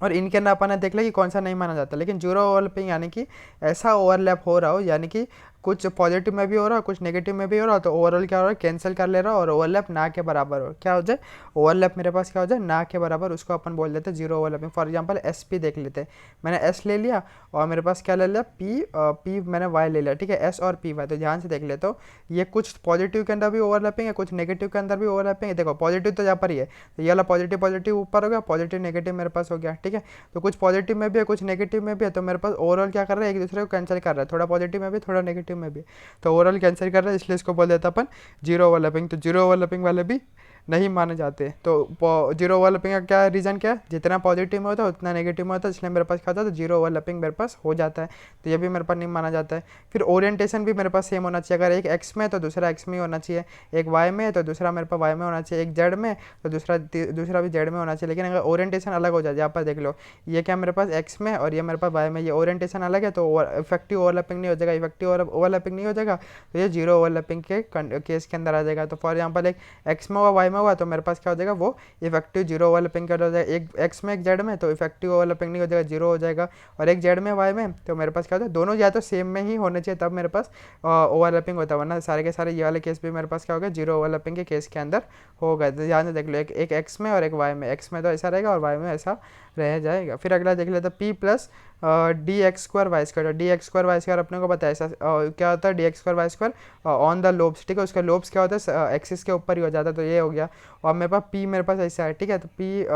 और इनके अंदर अपन ने देख लिया कि कौन सा नहीं माना जाता। लेकिन जीरो ओवरलैपिंग यानी कि ऐसा ओवरलैप हो रहा हो, यानी कि कुछ पॉजिटिव में भी हो रहा है, कुछ नेगेटिव में भी हो रहा है, तो ओवरऑल क्या हो रहा है, कैंसिल कर ले रहा है और ओवरलैप ना के बराबर हो, क्या हो जाए, ओवरलैप मेरे पास क्या हो जाए, ना के बराबर, उसको अपन बोल देते हैं zero overlapping. For example S P देख लेते हैं, मैंने एस ले लिया और मेरे पास क्या ले लिया, पी मैंने वाई ले लिया। ठीक है, एस और पी वाई, तो ध्यान से देख ले, तो ये कुछ पॉजिटिव के अंदर भी ओवरलैपिंग है, कुछ नेगेटिव के अंदर भी ओवरलैपिंग है। देखो पॉजिटिव तो यहाँ पर ही है, तो ये वाला पॉजिटिव पॉजिटिव ऊपर हो गया, पॉजिटिव नेगेटिव मेरे पास हो गया। ठीक है, तो कुछ पॉजिटिव में भी है, कुछ नेगेटिव में भी है, तो मेरे पास ओवरऑल क्या कर रहा है, एक दूसरे को कैंसिल कर रहा है, थोड़ा पॉजिटिव में भी थोड़ा नेगेटिव में भी, तो ओवरऑल कैंसिल कर रहा है, इसलिए इसको बोल देता अपन जीरो ओवरलैपिंग। तो जीरो ओवरलैपिंग वाले भी नहीं माने जाते। तो जीरो ओवरलैपिंग का क्या रीज़न क्या है, जितना पॉजिटिव में होता है उतना नेगेटिव में होता है, इसलिए मेरे पास क्या होता है, तो जीरो ओवरलैपिंग मेरे पास हो जाता है, तो ये भी मेरे पास नहीं माना जाता है। फिर ओरिएंटेशन भी मेरे पास सेम होना चाहिए, अगर एक एक्स में है तो दूसरा एक्स में होना चाहिए, एक वाई में है तो दूसरा मेरे पास वाई में होना चाहिए, एक जेड में तो दूसरा भी जेड में होना चाहिए। लेकिन अगर ओरिएंटेशन अलग हो जाए, यहाँ पर देख लो, ये क्या मेरे पास एक्स में और ये मेरे पास वाई में, ये ओरिएंटेशन अलग है, तो इफेक्टिव ओवरलैपिंग नहीं हो जाएगा, इफेक्टिव ओवरलैपिंग नहीं हो जाएगा, तो ये जीरो ओवरलैपिंग के केस के अंदर आ जाएगा। तो फॉर एग्जांपल एक एक्स में हुआ, वाई में हुआ, तो मेरे पास क्या हो जाएगा, वो इफेक्टिव जीरो ओवरलैपिंग कर हो जाएगा। एक एक्स में एक जेड में, तो इफेक्टिव ओवरलैपिंग नहीं हो जाएगा, जीरो हो जाएगा। और एक जेड में वाई में, तो मेरे पास क्या होता है, दोनों या तो सेम में ही होने चाहिए, तब मेरे पास ओवरलैपिंग होता है, वरना सारे के सारे ये वाले केस भी मेरे पास क्या होगा, जीरो ओवरलैपिंग के केस के अंदर होगा। तो ध्यान से देख लो, एक एक्स में और एक वाई में, एक्स में तो ऐसा रहेगा और वाई में ऐसा रह जाएगा। फिर अगला देख लेते हैं p plus d x square y square. D x square y square अपने को पता है ऐसा क्या होता है, d x square y square on the lobes. ठीक है, उसका लोब्स क्या होता है, एक्सिस के ऊपर ही हो जाता है, तो ये हो गया। और मेरे पास पी मेरे पास ऐसा है, ठीक है, तो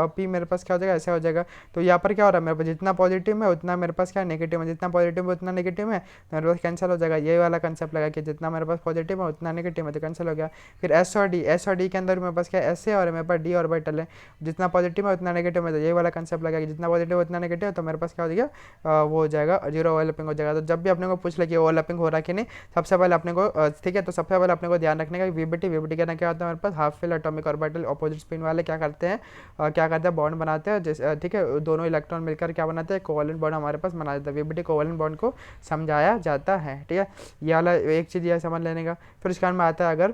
पी मेरे पास क्या हो जाएगा, ऐसा हो जाएगा। तो यहाँ पर क्या हो रहा है, मेरे पास जितना पॉजिटिव है उतना मेरे पास क्या नेगेटिव है, जितना पॉजिटिव है उतना नेगेटिव है, तो मेरे पास कैंसिल हो जाएगा। ये वाला कंसेप्ट लगा कि जितना मेरे पास पॉजिटिव है उतना नेगेटिव है, तो कैंसिल हो गया। फिर एस और डी के अंदर मेरे पास क्या एस है और मेरे पास डी ऑर्बिटल है, जितना पॉजिटिव है उतना नेगेटिव है, तो ये वाला कंसेप्ट लगा कि जितना पॉजिटिव है उतना नेगेटिव है, तो मेरे पास क्या हो जाएगा, वो हो जाएगा जीरो ओवरलैपिंग हो जाएगा। तो जब भी अपने को पूछ ले कि ओवरलैपिंग हो रहा है कि नहीं, सबसे पहले अपने को ठीक है, तो सबसे पहले अपने को ध्यान रखने का वीबीटी कहना क्या होता है, मेरे पास half fill atomic orbital opposite spin वाले क्या करते हैं, बॉन्ड बनाते हैं, ठीक है, दोनों इलेक्ट्रॉन मिलकर क्या बनाते हैं, कोवैलेंट बॉन्ड हमारे पास बना देता है। वीबीटी कोवैलेंट बॉन्ड को समझाया जाता है। ठीक है, ये वाला एक चीज़ यह समझ लेने का। फिर उसके बाद में आता है अगर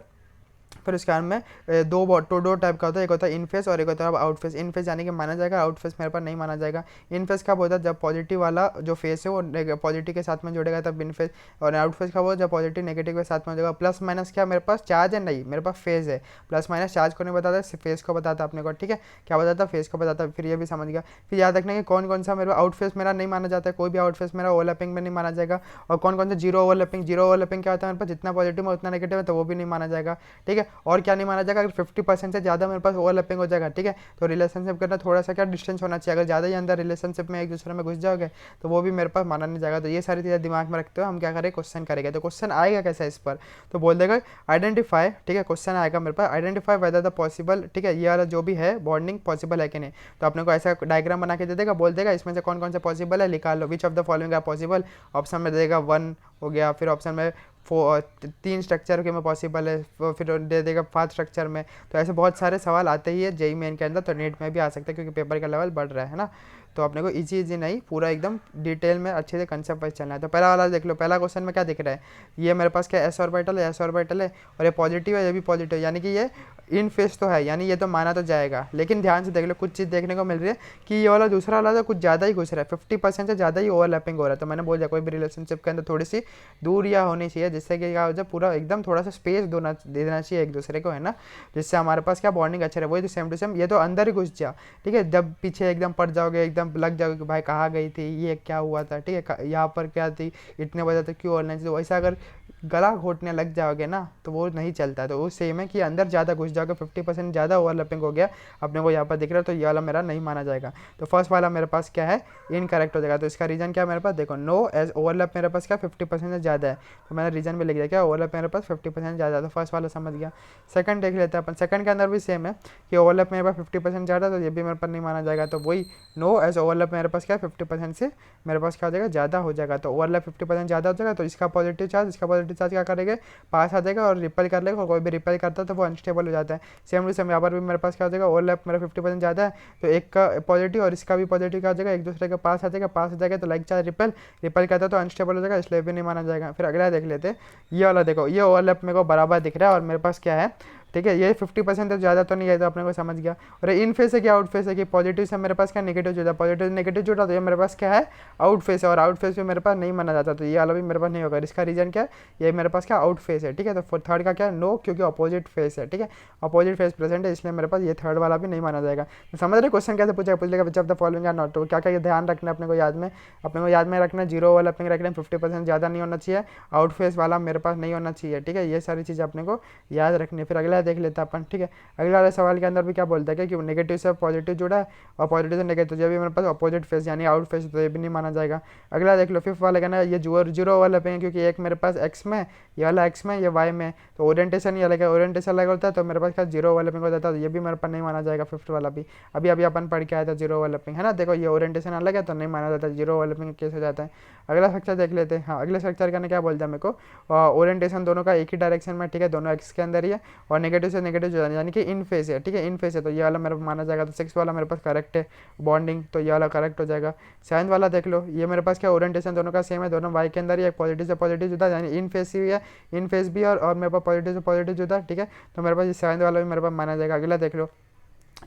फिर उसके बाद में दो टाइप का होता है, एक होता है इन फेस और एक होता है आउट फेस। इन फेस यानी कि माना जाएगा, आउट फेस मेरे पास नहीं माना जाएगा। इन फेस कब होता है, जब पॉजिटिव वाला जो फेस है वो पॉजिटिव के साथ में जुड़ेगा तब इन फेस। और आउट फेस कब होगा, जब पॉजिटिव नेगेटिव के साथ में हो जाएगा। प्लस माइनस क्या मेरे पास चार्ज है, नहीं मेरे पास फेज है। प्लस माइनस चार्ज को नहीं बताता, फेस को बताता अपने को। ठीक है, क्या बताता, फेस को बताता। फिर ये भी समझ गया। फिर याद रखना कि कौन कौन सा मेरे आउट फेस मेरा नहीं माना जाता है, कोई भी आउट फेस मेरा ओवरलैपिंग में नहीं माना जाएगा। और कौन कौन सा जीरो ओवरलैपिंग क्या होता है मेरे पास, जितना पॉजिटिव है उतना नेगेटिव है, तो वो भी नहीं माना जाएगा। ठीक है, और क्या नहीं माना जाएगा, अगर 50% से ज़्यादा मेरे पास ओवरलैपिंग हो जाएगा। ठीक है, तो रिलेशनशिप करना थोड़ा सा क्या डिस्टेंस होना चाहिए, अगर ज़्यादा ही अंदर रिलेशनशिप में एक दूसरे में घुस जाओगे तो वो भी मेरे पास माना नहीं जाएगा। तो ये सारी चीज़ें दिमाग में रखते हुए हम क्या करें, क्वेश्चन करेंगे। तो क्वेश्चन आएगा कैसे इस पर, तो बोल देगा आइडेंटिफाई। ठीक है, क्वेश्चन आएगा मेरे पास, आइडेंटिफाई वेदर द पॉसिबल। ठीक है, ये वाला जो भी है बॉन्डिंग पॉसिबल है कि नहीं, तो अपने को ऐसा डायग्राम बना के दे देगा, बोल देगा इसमें से कौन कौन से पॉसिबल है, निकाल लो। Which of the following are possible, option में दे देगा 1 हो गया, फिर ऑप्शन में 3 स्ट्रक्चर के में पॉसिबल है, फिर दे देगा 5 स्ट्रक्चर में। तो ऐसे बहुत सारे सवाल आते ही है जेईई मेन के अंदर, तो नेट में भी आ सकता है क्योंकि पेपर का लेवल बढ़ रहा है ना। तो अपने को इजी नहीं, पूरा एकदम डिटेल में अच्छे से कंसेप्ट वाइज चलना है। तो पहला वाला देख लो, पहला क्वेश्चन में क्या दिख रहा है, ये मेरे पास क्या एस ऑर्बिटल है, एस ऑर्बिटल है और ये पॉजिटिव है, ये भी पॉजिटिव, यानी कि ये इन फेस तो है, यानी ये तो माना तो जाएगा। लेकिन ध्यान से देख लो, कुछ चीज़ देखने को मिल रही है कि ये वाला दूसरा वाला तो कुछ ज़्यादा ही घुस रहा है, 50% से ज़्यादा ही ओवरलैपिंग हो रहा है। तो मैंने बोल दिया कोई भी रिलेशनशिप के अंदर थोड़ी सी दूरियाँ होनी चाहिए, जिससे कि क्या हो जाए, पूरा एकदम थोड़ा सा स्पेस देना चाहिए एक दूसरे को, है ना, जिससे हमारे पास क्या बॉन्डिंग अच्छा रहे। वही तो सेम टू सेम ये तो अंदर ही घुस जा, ठीक है, जब पीछे एकदम पड़ जाओगे, एकदम लग जाओगे कि भाई कहाँ गई थी, ये क्या हुआ था, ठीक है, यहाँ पर क्या थी, इतने बजे तक क्यों ऑनलाइन थी, वैसा अगर गला घोटने लग जाओगे ना तो वो नहीं चलता है। तो वो सेम है कि अंदर ज़्यादा घुस जाओगे, 50% ज़्यादा ओवरलैपिंग हो गया अपने को यहाँ पर दिख रहा है, तो ये वाला मेरा नहीं माना जाएगा। तो फर्स्ट वाला मेरे पास क्या है, इनकरेक्ट हो जाएगा। तो इसका रीज़न क्या है मेरे पास, देखो नो एज ओवरलैप मेरे पास क्या 50% से ज़्यादा है, तो मैंने रीज़न भी लिख दिया क्या ओवरलैप मेरे पास 50% ज़्यादा है। तो फर्स्ट वाला समझ गया। सेकंड देख लेते हैं अपन, सेकंड के अंदर भी सेम है कि ओवरलैप मेरे पास 50% ज़्यादा, तो ये भी मेरे पास नहीं माना जाएगा। तो वही नो एज ओवरलैप मेरे पास क्या 50% से मेरे पास क्या हो जाएगा, ज़्यादा हो जाएगा। तो ओवरलैप 50% ज़्यादा हो जाएगा, तो इसका पॉजिटिव चार्ज क्या करेगा, पास आ जाएगा और रिपेल कर लेगा, और कोई भी रिपेल करता है तो वो अनस्टेबल हो जाता है। सेम टू सेम यहाँ पर भी मेरे पास क्या हो जाएगा, ओवरलैप मेरा 50% ज़्यादा है, तो एक का पॉजिटिव और इसका भी पॉजिटिव क्या हो जाएगा, एक दूसरे के पास आ जाएगा, तो लाइक चार्ज रिपेल करता है तो अनस्टेबल हो जाएगा, इसलिए भी नहीं माना जाएगा। फिर अगला देख लेते हैं, ये वाला देखो, ये ओवरलैप मेरे को बराबर दिख रहा है और मेरे पास क्या है, ठीक है, ये 50% तो ज़्यादा तो नहीं है, तो अपने को समझ गया। और इन फेस है क्या आउट फेस है, कि पॉजिटिव से मेरे पास क्या नेगेटिव जुड़ा, पॉजिटिव नेगेटिव जुड़ा, तो ये मेरे पास क्या है आउट फेस है, और आउट फेस भी मेरे पास नहीं माना जाता, तो ये वाला भी मेरे पास नहीं होगा। इसका रीजन क्या है, ये मेरे पास क्या आउट फेस है, ठीक है। तो थर्ड का क्या नो, क्योंकि अपोजिट फेस है, ठीक है, अपोजिट फेस प्रेजेंट है, इसलिए मेरे पास ये थर्ड वाला भी नहीं माना जाएगा। तो समझ रहे क्वेश्चन कैसे पूछेगा, पूछ लेगा which of the following are not, तो क्या क्या ध्यान रखना है अपने को याद में रखना है, जीरो ओवरलैपिंग रखना है, 50% ज़्यादा नहीं होना चाहिए, आउट फेस वाला मेरे पास नहीं होना चाहिए, ठीक है, ये सारी चीज़ें अपने को याद रखनी है। फिर अगला देख लेते हैं अपन, ठीक है। अगला वाले सवाल के अंदर भी क्या बोलता है कि नेगेटिव से पॉजिटिव जुड़ा है और पॉजिटिव से नेगेटिव, जब भी मेरे पास अपोजिट फेस यानी आउट फेस, तो ये भी नहीं माना जाएगा। अगला देख लो, फिफ्थ वाले का ना, ये जीरो ओवरलैपिंग, क्योंकि एक मेरे पास एक्स में, ये वाला एक्स में, ये वाई में, तो ओरिएंटेशन ये अलग है, ओरिएंटेशन अलग होता है, तो मेरे पास क्या जीरो ओवरलैपिंग हो जाता है, तो ये भी मेरे पास नहीं माना जाएगा। फिफ्थ वाला भी अभी अभी अपन पढ़ के आया था, जीरो ओवरलैपिंग, है ना, देखो ये ओरिएंटेशन अलग है तो नहीं माना जाता, जीरो ओवरलैपिंग केस हो जाता है। अगला स्ट्रक्चर देख लेते हैं, हाँ अगले स्ट्रक्चर का क्या बोलता है मेरे को, ओरिएंटेशन दोनों का एक ही डायरेक्शन में, ठीक है, दोनों एक्स के अंदर ही है, और नेगेटिव से नेगेटिव जो यानी कि इन फेस है, ठीक है, इन फेस है, तो ये वाला मेरे को माना जाएगा। तो सिक्स वाला मेरे पास करेक्ट है बॉन्डिंग, तो ये वाला करेक्ट हो जाएगा। सेवंथ वाला देख लो, ये मेरे पास क्या ओरिएंटेशन दोनों का सेम है, दोनों वाई के अंदर ही, एक पॉजिटिव से पॉजिटिव जुदा, यानी इन फेस भी है, इन फेस भी और मेरे पास पॉजिटिव से पॉजिटिव जुदा, ठीक है, तो मेरे पास ये सेवंथ वाला भी मेरे पास माना जाएगा। अगला देख लो,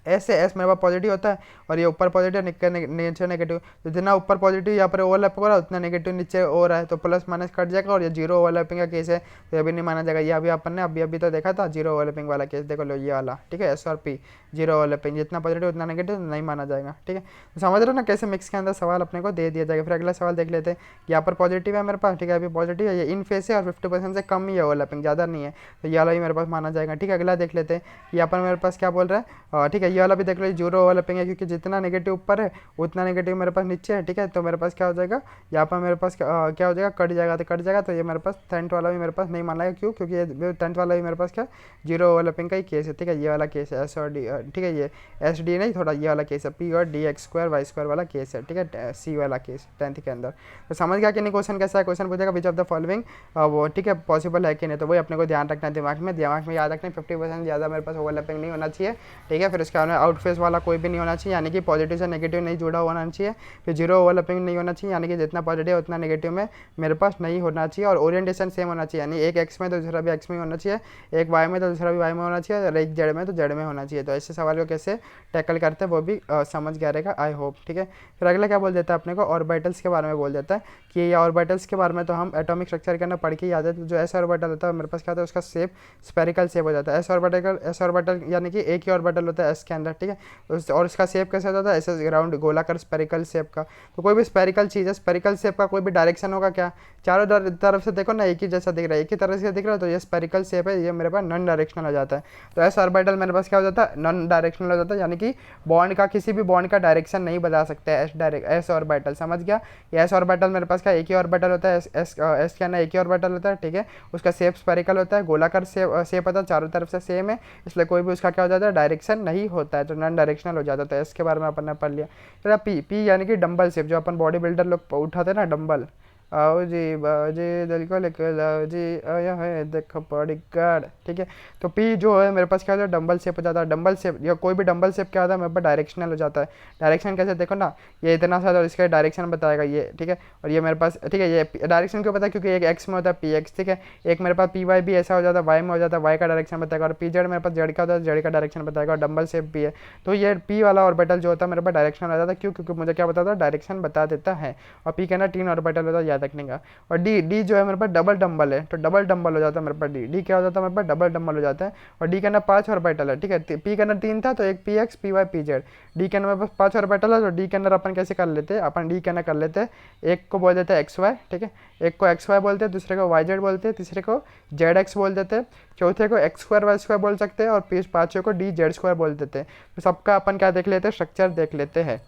एस से एस मेरे पास पॉजिटिव होता है और ये ऊपर पॉजिटिव नीचे नेगेटिव, तो जितना ऊपर पॉजिटिव यहाँ पर ओवरलैप हो रहा है उतना नेगेटिव नीचे हो रहा है, तो प्लस माइनस कट जाएगा, और ये जीरो ओवरलैपिंग का केस है, तो ये भी नहीं माना जाएगा। ये अभी अपन ने अभी तो देखा था जीरो ओवरलैपिंग वाला केस, देखो लो ये वाला, ठीक है, एस और पी जीरो ओवरलैपिंग, जितना पॉजिटिव उतना नेगेटिव नहीं माना जाएगा, ठीक है। तो समझ रहे हो ना कैसे मिक्स के अंदर सवाल अपने को दे दिया जाएगा। फिर अगला सवाल देख लेते हैं, यहाँ पर पॉजिटिव है मेरे पास, ठीक है, अभी पॉजिटिव है, ये इन फेस है और 50% से कम ही है ओवरलैपिंग, ज़्यादा नहीं है, तो ये वाला भी मेरे पास माना जाएगा, ठीक है। अगला देख लेते हैं, यहाँ पर मेरे पास क्या बोल रहा है, ठीक है, ये वाला भी देख लो, जीरो ओवरलैपिंग है, क्योंकि जितना नेगेटिव ऊपर है उतना नेगेटिव मेरे पास नीचे है, ठीक है, तो मेरे पास क्या हो जाएगा, यहाँ पर मेरे पास क्या हो जाएगा, कट जाएगा, तो ये मेरे पास टेंथ वाला भी मेरे पास नहीं माना है, क्यों, क्योंकि ये टेंथ वाला भी मेरे पास क्या जीरो ओवरलैपिंग का ही केस है, ठीक है, ये वाला केस है एस और डी, ठीक है, ये एस डी नहीं, थोड़ा ये वाला केस है, पी और d x square y square वाला केस है, ठीक है, सी वाला केस टेंथ के अंदर। तो समझ गया कि नहीं क्वेश्चन कैसा है, क्वेश्चन पूछेगा विच ऑफ द फॉलोइंग वो, ठीक है, पॉसिबल है कि नहीं, तो वही अपने को ध्यान रखना है, दिमाग में याद रखना है, 50% ज़्यादा मेरे पास ओवरलैपिंग नहीं होना चाहिए, ठीक है। फिर इसके बाद आउट फेस वाला कोई भी नहीं होना चाहिए, यानी कि पॉजिटिव से नेगेटिव नहीं जुड़ा होना चाहिए। फिर जीरो ओवरलैपिंग नहीं होना चाहिए, यानी कि जितना पॉजिटिव उतना नेगेटिव में मेरे पास नहीं होना चाहिए, और ओरिएंटेशन सेम होना चाहिए, यानी एक एक्स में तो दूसरा भी एक्स में होना चाहिए, एक वाई में तो दूसरा भी वाई में होना चाहिए, और एक जेड में तो जेड में होना चाहिए। तो ऐसे सवाल को कैसे टैकल करते हैं वो भी समझ गया रहेगा, आई होप, ठीक है। फिर अगला क्या बोल देता है अपने को, ऑर्बिटल्स के बारे में बोल देता है कि ये ऑर्बिटल्स के बारे में तो हम एटॉमिक स्ट्रक्चर के अंदर पढ़ के याद है, तो जो एस ऑर्बिटल होता है मेरे पास क्या होता है, उसका शेप स्पेरिकल शेप हो जाता है, एस ऑर्बिटल यानी कि एक ही ऑर्बिटल होता है एस के अंदर, ठीक है, और इसका शेप कैसे होता है, ऐसे राउंड गोलाकार स्पेरिकल शेप का। तो कोई भी स्पेरिकल चीज़ है, स्पेरिकल शेप का कोई भी डायरेक्शन होगा क्या, चारों तरफ से देखो ना एक ही जैसा दिख रहा है, एक ही तरह से दिख रहा है, तो ये स्पेरिकल शेप है, ये मेरे पास नॉन डायरेक्शनल हो जाता है। तो एस ऑर्बिटल मेरे पास क्या हो जाता है, नॉन डायरेक्शनल हो जाता है, यानी कि बॉन्ड का किसी भी बॉन्ड का डायरेक्शन नहीं बदल सकते एस ऑर्बिटल, समझ गया। ये एस ऑर्बिटल मेरे पास क्या एक ही ऑर्बिटल होता है, एस के अंदर एक ही ऑर्बिटल होता है, ठीक है, उसका शेप स्पेरिकल होता है, गोलाकार शेप होता है, चारों तरफ से सेम है, इसलिए कोई भी उसका क्या हो जाता है, डायरेक्शन नहीं होता है, तो नॉन डायरेक्शनल हो जाता है। तो इसके बारे में अपन ने पढ़ लिया। फिर पी यानी कि डंबल शेप, जो अपन बॉडी बिल्डर लोग उठाते हैं ना डंबल, आओ जी बाजी दिल को लेकर लाओ जी, आया है देखो बॉडीगार्ड। ठीक है, तो पी जो है मेरे पास क्या होता है, डंबल शेप हो जाता है। डंबल शेप या कोई भी डंबल शेप क्या होता है मेरे पास, डायरेक्शनल हो जाता है। डायरेक्शन कैसे देखो ना, ये इतना सा और इसका डायरेक्शन बताएगा ये। ठीक है, और ये मेरे पास, ठीक है, ये डायरेक्शन क्यों पता है, क्योंकि एक एक्स में होता है पी एक्स। ठीक है, एक मेरे पास पी वाई भी ऐसा हो जाता है, वाई में हो जाता है, वाई का डायरेक्शन बताएगा। और पी जेड मेरे पास जेड का होता है, जेड का डायरेक्शन बताएगा। और डंबल शेप भी है, तो ये पी वाला ऑर्बिटल जो होता है मेरे पास डायरेक्शनल हो जाता है। क्यों, क्योंकि मुझे क्या बताता है, डायरेक्शन बता देता है। और पी कहना 3 ऑर्बिटल होता है, याद रखने का। और डी, डी जो है मेरे पास डबल डंबल है, तो डबल डंबल हो जाता है मेरे पास डी। डी क्या हो जाता है मेरे पास, डबल डंबल हो जाता है। और डी कहना 5 ऑर्बिटल है। ठीक है, पी कहना 3 था, तो एक p x p y p z. D के अंदर मेरे पास 5 ऑर्बिटल है, तो डी के अंदर अपन कैसे कर लेते हैं, अपन डी के अंदर कर लेते हैं, एक को बोल देते हैं एक्स वाई। ठीक है, एक को एक्स वाई बोलते हैं, दूसरे को वाई जेड बोलते हैं, तीसरे को जेड एक्स बोल देते हैं, चौथे को एक्स स्क्वायर वाई स्क्वायर बोल सकते हैं, और पाँचवें को डी जेड स्क्वायर बोल देते हैं। तो सबका अपन क्या देख लेते हैं, स्ट्रक्चर देख लेते हैं।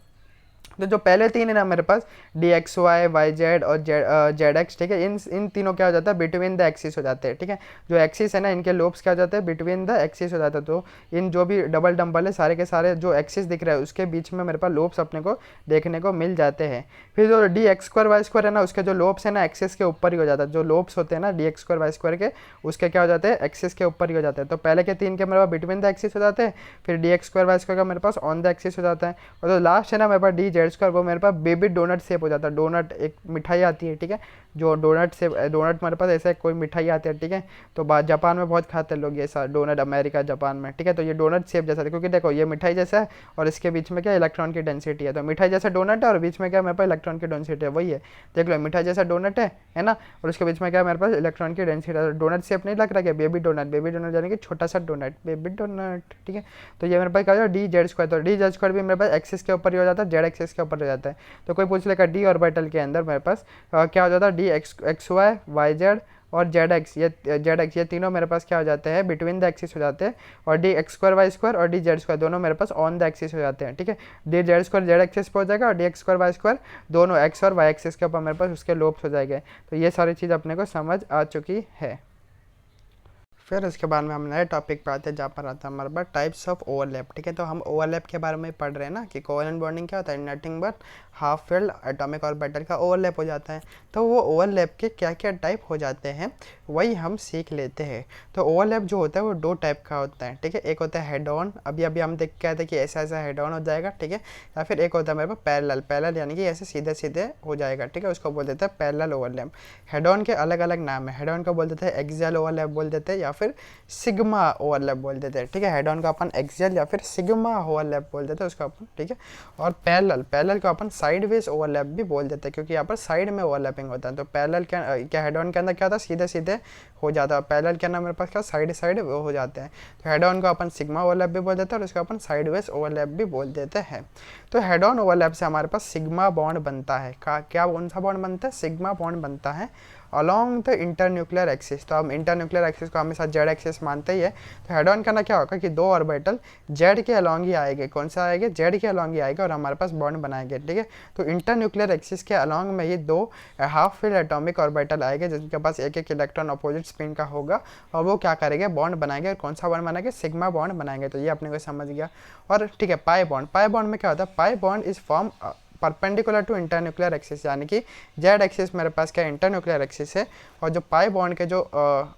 तो जो पहले 3 है ना मेरे पास, d x y y z और जेड एक्स। ठीक है, इन तीनों क्या हो जाता है, बिटवीन द एक्सिस हो जाते हैं। ठीक है, जो एक्सिस है ना, इनके लोब्स क्या हो जाते हैं, बिटवीन द एक्सिस हो जाता है। तो इन जो भी डबल डंबल है सारे के सारे जो एक्सिस दिख रहा है उसके बीच में मेरे पास लोब्स अपने को देखने को मिल जाते हैं। फिर जो d x square y square है ना, उसके जो लोब्स है ना एक्सिस के ऊपर ही हो जाता है। जो लोब्स होते हैं ना d x square y square के, उसके क्या हो जाते हैं, एक्सिस के ऊपर ही हो जाते हैं। तो पहले के 3 के मेरे पास बिटवीन द एक्सिस हो जाते हैं, फिर d x square y square का मेरे पास ऑन द एक्सिस हो जाता है। और जो लास्ट है ना मेरे पास डी जेड स्क्वायर, वो मेरे पास बेबी डोनट शेप हो जाता है। डोनट एक मिठाई आती है। ठीक है, जो डोनट शेप, डोनट मेरे पास ऐसा कोई मिठाई आती है। ठीक है, तो जापान में बहुत खाते हैं लोग ये सारा डोनट, अमेरिका जापान में। ठीक है, तो ये डोनट शेप जैसा है, क्योंकि देखो ये मिठाई जैसा है और इसके बीच में क्या इलेक्ट्रॉन की डेंसिटी है। तो मिठाई जैसा डोनट है और बीच में क्या मेरे पास इलेक्ट्रॉन की डेंसिटी है, वही है। देख लो मिठाई जैसा डोनट है ना, और उसके बीच में क्या मेरे पास इलेक्ट्रॉन की डेंसिटी है। डोनट शेप नहीं लग रहा है, बेबी डोनट, बेबी डोनट यानी कि छोटा सा डोनट, बेबी डोनट। ठीक है, तो ये मेरे पास क्या हो डी जेड स्क्वायर। तो डी जेड स्क्वायर भी मेरे पास एक्सिस के ऊपर ही हो जाता है, जेड एक्सिस के ऊपर हो जाता है। तो कोई पूछ लेगा डी ऑर्बिटल के अंदर मेरे पास क्या हो जाता है, d x y y z और जेड एक्स, ये तीनों मेरे पास क्या हो जाते हैं, बिटवीन द एक्सिस हो जाते हैं। और d x square y square और डी जेड स्क्वायर दोनों मेरे पास ऑन द एक्सिस हो जाते हैं। ठीक है, d z square z axis पे हो जाएगा और d x square y square दोनों एक्स और वाई एक्सिस के ऊपर मेरे पास उसके लोब्स हो जाएंगे। तो ये सारी चीज़ अपने को समझ आ चुकी है। फिर उसके बाद में हम नए टॉपिक पे आते हैं, जहाँ पर आता है हमारे पास टाइप्स ऑफ ओवरलैप। ठीक है, तो हम ओवरलैप के बारे में पढ़ रहे हैं ना, कि कोवेलेंट बॉन्डिंग क्या होता है, nothing but half filled atomic orbital का ओवरलैप हो जाता है। तो वो ओवरलैप के क्या क्या टाइप हो जाते हैं वही हम सीख लेते हैं। तो ओवरलैप जो होता है वो 2 टाइप का होता है। ठीक है, एक होता है हेड ऑन, अभी अभी हम देख के आए थे कि ऐसा ऐसा हेड ऑन हो जाएगा। ठीक है, या फिर एक होता है मेरे पास पैरेलल, पैरेलल यानी कि ऐसे सीधे सीधे हो जाएगा। ठीक है, उसको बोल देते हैं पैरेलल ओवरलैप। हेड ऑन के अलग अलग नाम है, हेड ऑन का बोल देते हैं एक्सियल ओवरलैप बोल देते हैं, या फिर सिग्मा ओवरलैप बोल देते हैं। ठीक है, हेड ऑन का अपन एक्सियल या फिर सिग्मा ओवरलैप बोल देते हैं उसको अपन। ठीक है, और पैरेलल, पैरेलल को अपन साइडवेज ओवरलैप भी बोल देते हैं, क्योंकि यहाँ पर साइड में ओवरलैपिंग होता है। तो पैरेलल क्या हेड ऑन के अंदर क्या होता है, सीधे सीधे हो जाता है। पैरेलल के अंदर मेरे पास क्या साइड साइड वो हो जाते हैं। तो हेड ऑन को अपन सिग्मा ओवरलैप भी बोल देते हैं और उसको अपन साइडवेज ओवरलैप भी बोल देते हैं। तो हेड ऑन ओवरलैप से हमारे पास सिग्मा बॉन्ड बनता है। क्या कौन सा बॉन्ड बनता है, सिग्मा बॉन्ड बनता है अलॉन्ग द इंटरन्यूक्लियर एक्सिस। तो हम इंटरन्यूक्लियर एक्सिस को हमेशा जेड एक्सिस मानते ही है। तो हेड ऑन करना क्या होगा कि 2 ऑर्बिटल जेड के अलॉन्ग ही आएंगे। कौन सा आएंगे, जेड के अलॉन्ग ही आएगा और हमारे पास बॉन्ड बनाएंगे। ठीक है, तो इंटरन्यूक्लियर एक्सिस के अलॉन्ग में ये 2 हाफ फिल्ड एटॉमिक ऑर्बिटल आएंगे, जिनके पास एक एक इलेक्ट्रॉन अपोजिट स्पिन का होगा, और वो क्या करेंगे, बॉन्ड बनाएंगे। और कौन सा बॉन्ड बनाएंगे, सिग्मा बॉन्ड बनाएंगे। तो ये अपने को समझ गया। और ठीक है, पाई बॉन्ड, पाई बॉन्ड में क्या होता है, pi bond is form perpendicular to internuclear axis, यानी कि जेड एक्सिस मेरे पास क्या इंटरन्यूक्लियर एक्सिस है, और जो पाई बॉन्ड के जो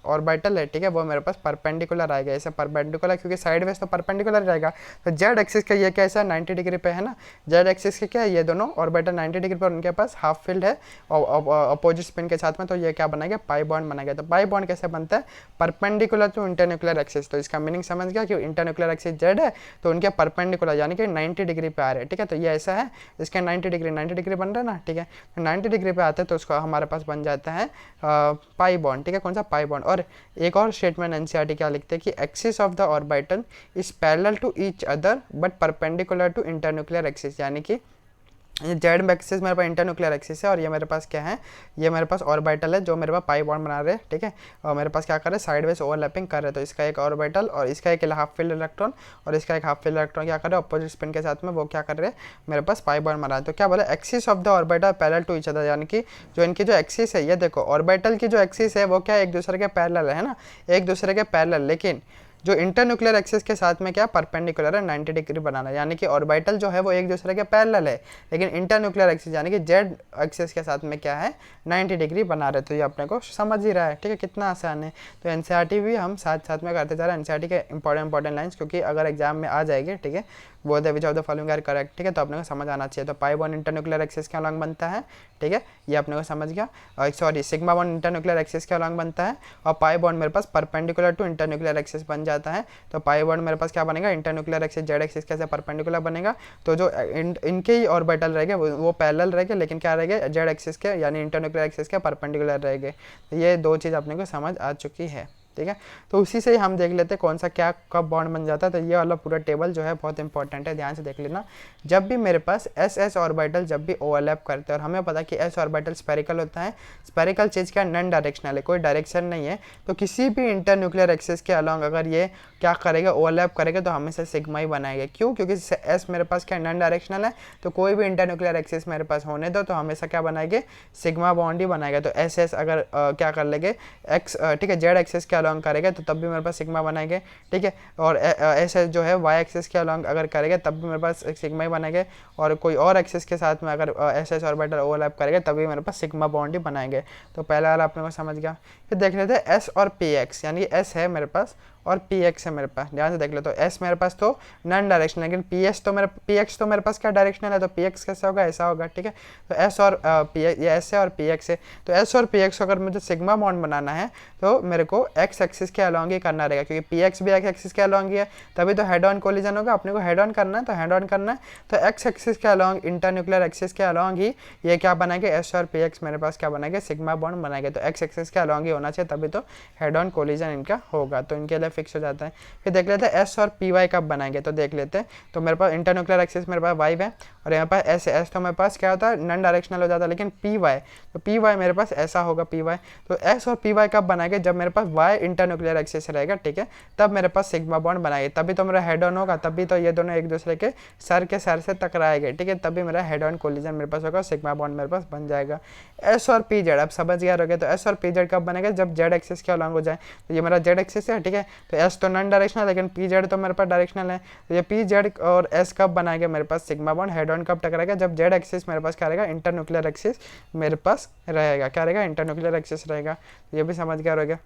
ऑर्बिटल है, ठीक है, वो मेरे पास परपेंडिकुलर आएगा। ऐसे परपेंडिकुलर क्योंकि साइडवेज तो परपेंडिकुलर रहेगा। तो जेड एक्सिस का ये कैसा है, 90 डिग्री पे है ना। जेड एक्सिस के क्या है, ये दोनों ऑर्बिटल 90 डिग्री पर, उनके पास हाफ फील्ड है अपोजिट स्पिन के साथ में। तो ये क्या बनाएगा, पाई बॉन्ड बनाएगा। तो पाई बॉन्ड कैसे बनता है, परपेंडिकुलर टू इंटरन्यूक्लियर एक्सिस। तो इसका मीनिंग समझ गया कि इंटरन्यूक्लियर एक्सिस जेड है तो उनके परपेंडिकुलर यानी कि 90 डिग्री पे आ रहे हैं। ठीक है, तो ये ऐसा है, इसके 90 डिग्री बन रहा है ना। ठीक है, तो 90 डिग्री पे आते हैं तो उसको हमारे पास बन जाता है पाई बॉन्ड। ठीक है, कौन सा, पाई बॉन्ड। और एक और स्टेटमेंट एनसीईआरटी क्या लिखते हैं कि axis of the orbital is parallel to each other but perpendicular to internuclear axis, यानी कि ये जेड एक्सिस मेरे पास इंटरन्यूक्लियर एक्सिस है और ये मेरे पास क्या है, ये मेरे पास ऑर्बिटल है जो मेरे पास पाई बॉन्ड बना रहे हैं। ठीक है, और मेरे पास क्या कर रहे हैं, साइडवेज ओवरलैपिंग कर रहे हैं। तो इसका एक ऑर्बिटल और इसका एक हाफ फील्ड इलेक्ट्रॉन और इसका एक हाफ फील्ड इलेक्ट्रॉन क्या कर रहे हैं, अपोजिट स्पिन के साथ में वो क्या कर रहे हैं, मेरे पास पाई बॉन्ड बना रहे हैं। तो क्या बोले, axis of the orbital parallel to each other, यानी कि जो इनकी जो एक्सिस है, ये देखो ऑर्बिटल की जो एक्सिस है वो क्या एक दूसरे के पैरेलल है ना, एक दूसरे के पैरेलल। लेकिन जो इंटरन्यूक्लियर एक्सिस के साथ में क्या परपेंडिकुलर है 90 डिग्री बनाना, यानी कि ऑर्बिटल जो है वो एक दूसरे के पैरेलल है, लेकिन इंटरन्यूक्लियर एक्सिस यानी कि जेड एक्सिस के साथ में क्या है 90 डिग्री बना रहे। तो ये अपने को समझ ही रहा है, ठीक है, कितना आसान है। तो एनसीईआरटी भी हम साथ साथ में करते जा रहे हैं, एनसीईआरटी के इंपॉर्टेंट लाइंस, क्योंकि अगर एग्जाम में आ जाएगी, ठीक है, वो the which of the following are correct, ठीक है, तो अपने को समझ आना चाहिए। तो पाई बॉन्ड इंटरन्यूक्लियर एक्सिस के अलॉन्ग बनता है, ठीक है, ये अपने को समझ गया। और sorry, sigma bond internuclear axis के अलॉन्ग बनता है, और पाई बॉन्ड मेरे पास परपेंडिकुलर टू इंटरन्यूक्लियर एक्सिस बन जाता है। तो पाई बॉन्ड मेरे पास क्या बनेगा, इंटरन्यूक्लियर एक्सिस जेड एक्सिस कैसे परपेंडिकुलर बनेगा, तो जो इनके ही ऑर्बिटल रहेंगे वो पैरेलल रहेंगे, लेकिन क्या रहेंगे जेड एक्सिस के यानी इंटरन्यूक्लियर एक्सिस के परपेंडिकुलर रहेंगे। तो ये दो चीज़ अपने को समझ आ चुकी है, ठीक है। तो उसी से ही हम देख लेते हैं कौन सा क्या कब बॉन्ड बन जाता है। तो ये वाला पूरा टेबल जो है बहुत इंपॉर्टेंट है, ध्यान से देख लेना। जब भी मेरे पास एस एस ऑर्बिटल जब भी ओवरलैप करते हैं, और हमें पता है कि एस ऑर्बिटल स्फेरिकल होता है, स्फेरिकल चीज़ क्या नॉन डायरेक्शनल है, कोई डायरेक्शन नहीं है, तो किसी भी इंटरन्यूक्लियर एक्सिस के अलॉन्ग अगर ये क्या करेगा ओवरलैप करेगा तो हमेशा सिग्मा ही बनाएगा। क्यों? क्योंकि एस मेरे पास क्या नॉन डायरेक्शनल है, तो कोई भी इंटरन्यूक्लियर एक्सिस मेरे पास होने दो तो हमेशा क्या बनाएंगे सिग्मा बॉन्ड ही बनाएगा। तो एस एस अगर क्या कर लेंगे एक्स, ठीक है, जेड एक्सिस के अलॉन्ग करेगा तो तब भी मेरे पास सिग्मा बनाएंगे, ठीक है। और एस एस जो है वाई एक्सिस के अलॉन्ग अगर करेगा तब भी मेरे पास सिग्मा ही बनाएंगे, और कोई और एक्सिस के साथ में अगर एस एस ऑर्बिटल ओवरलैप करेगा तभी मेरे पास सिग्मा बॉन्ड ही बनाएंगे। तो पहला वाला अपने को समझ गया। फिर देख लेते हैं एस और पी एक्स, यानी एस है मेरे पास और पी एक्स है मेरे पास, ध्यान से देख लो। तो एस मेरे पास तो नॉन डायरेक्शनल, लेकिन पी एक्स तो मेरे पास क्या डायरेक्शनल है, तो पी एक्स कैसे होगा, ऐसा होगा, ठीक है। तो एस और पी एक्स, ये एस है और पी एक्स है। तो एस और पी एक्स अगर मुझे सिग्मा बॉन्ड बनाना है तो मेरे को एक्स एक्सिस के अलॉन्ग ही करना रहेगा, क्योंकि पी एक्स भी एक्स एक्सिस के अलॉन्ग ही है, तभी तो हेड ऑन कोलिजन होगा। अपने को हेड ऑन करना है तो हेड ऑन करना है, तो एक्स एक्सिस के अलॉन्ग इंटरन्यूक्लियर एक्सिस के अलॉन्ग ही ये क्या बनाएंगे एस और पी एक्स मेरे पास क्या बनाएंगे सिग्मा बॉन्ड बनाएंगे। तो एक्स एक्सिस के अलॉन्ग ही होना चाहिए, तभी तो हेड ऑन कोलिजन इनका होगा, तो इनके लिए फिक्स हो जाता है। फिर देख लेते हैं एस और पी वाई कब बनाएंगे, तो देख लेते हैं। तो मेरे पास इंटरन्यूक्लियर एक्सिस मेरे पास वाई है, और यहाँ पर एस एस तो मेरे पास क्या होता है नॉन डायरेक्शनल हो जाता है, लेकिन पी वाई, तो पी वाई मेरे पास ऐसा होगा पी वाई। तो एस और पी वाई कब बनाएंगे, जब मेरे पास वाई इंटरन्यूक्लियर एक्सिस रहेगा, ठीक है, तब मेरे पास सिग्मा बॉन्ड बनाएंगे, तभी तो मेरा हेड ऑन होगा, तभी तो ये दोनों एक दूसरे के सर से टकराएंगे, ठीक है, तभी मेरा हेड ऑन कोलिजन मेरे पास होगा, सिग्मा बॉन्ड मेरे पास बन जाएगा। एस और पी जेड अब समझ गया होगा। तो एस और पी जेड कब बनेगा, जब जेड एक्सिस के अलॉन्ग हो जाए। तो ये मेरा जेड एक्सिस है, ठीक है, तो एस तो नॉन डायरेक्शनल, लेकिन पी जेड तो मेरे पास डायरेक्शनल है। तो ये पी जेड और एस कब बनाएंगे मेरे पास सिग्मा बॉन्ड, हेड ऑन कब टकराएगा, जब जेड एक्सिस मेरे पास क्या रहेगा इंटरन्यूक्लियर एक्सिस मेरे पास रहेगा, क्या रहेगा इंटरन्यूक्लियर एक्सिस रहेगा। ये भी समझ गया होगा।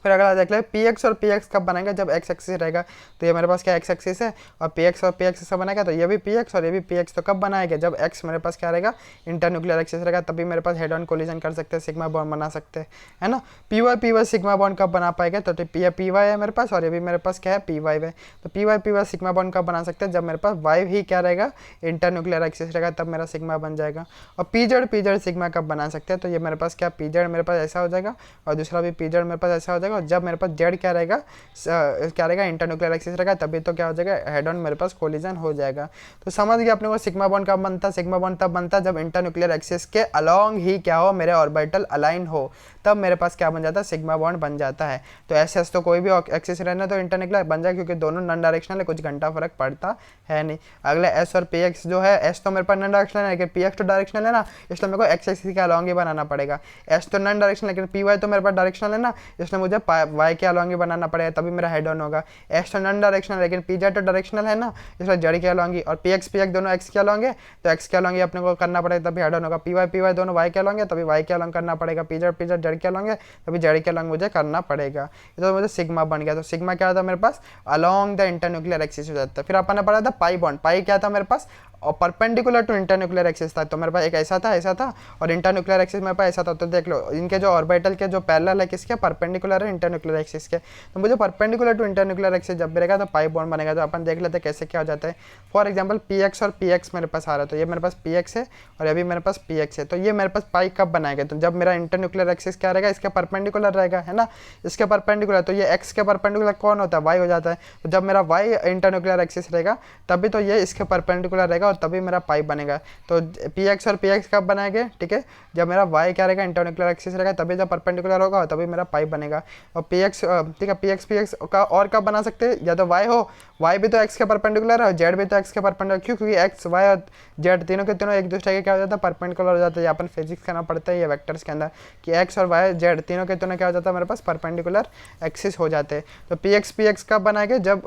फिर अगला देख ले पी एक्स और पी एक्स कब बनाएगा, जब एक्स एक्सिस रहेगा। तो ये मेरे पास क्या एक्स एक्सिस है, और पी एक्स से बनेगा, तो ये भी पी एक्स और ये भी पी एक्स। तो कब बनाएगा, जब एक्स मेरे पास क्या रहेगा इंटरन्यूक्लियर एक्सिस रहेगा, तभी मेरे पास हेड ऑन कोलिजन कर सकते हैं, सिग्मा बॉन्ड बना सकते हैं, है ना। पी वाई सिग्मा बॉन्ड कब बना पाएगा, तो पी वाई है मेरे पास, और ये भी मेरे पास क्या है पी वाई है। तो पी वाई सिग्मा बॉन्ड कब बना सकते हैं, जब मेरे पास वाई ही क्या रहेगा इंटरन्यूक्लियर एक्सिस रहेगा, तब मेरा सिग्मा बन जाएगा। और पी जेड सिग्मा कब बना सकते हैं, तो ये मेरे पास क्या पी जेड मेरे पास ऐसा हो जाएगा, और दूसरा भी पी जेड मेरे पास ऐसा हो जाएगा। और जब मेरे पास जेड क्या रहेगा इंटरन्यूक्लियर एक्सिस रहेगा, तभी तो क्या हो जाएगा हेड ऑन मेरे पास कोलिजन हो जाएगा। तो समझ गया अपने को सिग्मा बॉन्ड कब बनता है, सिग्मा बॉन्ड तब बनता है जब इंटरन्यूक्लियर एक्सिस के अलॉन्ग ही क्या हो मेरे ऑर्बिटल अलाइन हो, तब मेरे पास क्या बन जाता है सिग्मा बॉन्ड बन जाता है। तो एस एस तो कोई भी एक्सिस रहना तो इंटरन्यूक्लियर बन जाए, क्योंकि दोनों नॉन डायरेक्शनल है, कुछ घंटा फर्क पड़ता है नहीं। अगले एस और पी एक्स जो है, एस तो मेरे पास नॉन डायरेक्शनल है, लेकिन पी एक्स तो डायरेक्शनल है ना, इसलिए मेरे को एक्स एक्सिस के अलॉन्ग ही बनाना पड़ेगा। एस तो नॉन डायरेक्शनल, लेकिन पी वाई तो मेरे पास डायरेक्शनल है ना, इसलिए मुझे वाई के अलॉन्ग ही बनाना पड़ेगा, तभी मेरा हेड ऑन होगा। एक्स तो नॉन डायरेक्शनल, लेकिन पी जेड तो डायरेक्शनल है ना, इसलिए जेड के अलॉन्ग ही, और पी एक्स दोनों एक्स के अलॉन्ग है, तो एक्स के अलॉन्ग ही अपने को करना पड़ेगा, तभी हेड ऑन होगा। पी वाई दोनों वाई के अलॉन्ग है, तभी वाई के अलॉन्ग करना पड़ेगा। पी जेड जेड के अलॉन्ग है, तभी जेड के अलॉन्ग मुझे करना पड़ेगा। तो मुझे सिग्मा बन गया। तो सिग्मा क्या था मेरे पास अलॉन्ग द इंटरन्यूक्लियर एक्सिस हो जाता है। फिर अपन ने पढ़ा था पाई बॉन्ड, पाई क्या था मेरे पास और परपेंडिकुलर टू इंटरन्यूक्लियर एक्सिस था। तो मेरे पास एक ऐसा था और इंटरन्यूक्लियर एक्सिस मेरे पास ऐसा था। तो देख लो इनके जो ऑर्बिटल के जो पैरेलल है किसके परपेंडिकुलर है इंटरन्यूक्लियर एक्सिस के। तो मुझे परपेंडिकुलर टू इंटरन्यूक्लियर एक्सिस जब रहेगा तो पाई बॉन्ड बनेगा। तो अपन देख लेते हैं कैसे क्या हो जाता है। फॉर एग्जाम्पल पी एक्स और पी एक्स मेरे पास आ रहा है, तो ये मेरे पास पी एक्स है और ये भी मेरे पास पी एक्स है। तो ये मेरे पास पाई कब बनाएगा, तो जब मेरा इंटरन्यूक्लियर एक्सिस क्या रहेगा इसके परपेंडिकुलर रहेगा, है ना, इसके परपेंडिकुलर। तो ये एक्स के परपेंडिकुलर कौन होता है, वाई हो जाता है। तो जब मेरा वाई इंटरन्यूक्लियर एक्सिस रहेगा तभी तो ये इसके परपेंडिकुलर रहेगा, और तभी मेरा पाई बनेगा। तो पी एक्स और पी एक्स कब बनाएंगे, ठीक है, जब मेरा वाई क्या रहेगा, इंटरन्यूक्लियर एक्सिस रहेगा, तभी जब परपेंडिकुलर होगा तभी मेरा पाई बनेगा। और पी एक्स, ठीक है, पी एक्स का और कब बना सकते हैं, या तो वाई हो, वाई भी तो एक्स के परपेंडिकुलर है और जेड भी तो एक्स के परपेंडिकुलर, क्यों, क्योंकि एक्स वाई और जेड तीनों के तीनों एक दूसरे के क्या हो जाता है, परपेंडिकुलर हो जाता है। अपन फिजिक्स करना पड़ता है ये वेक्टर्स के अंदर कि एक्स और वाई जेड तीनों के तीनों क्या हो जाता है मेरे पास, परपेंडिकुलर एक्सिस हो जाते हैं। तो पी एक्स कब बनाएंगे, जब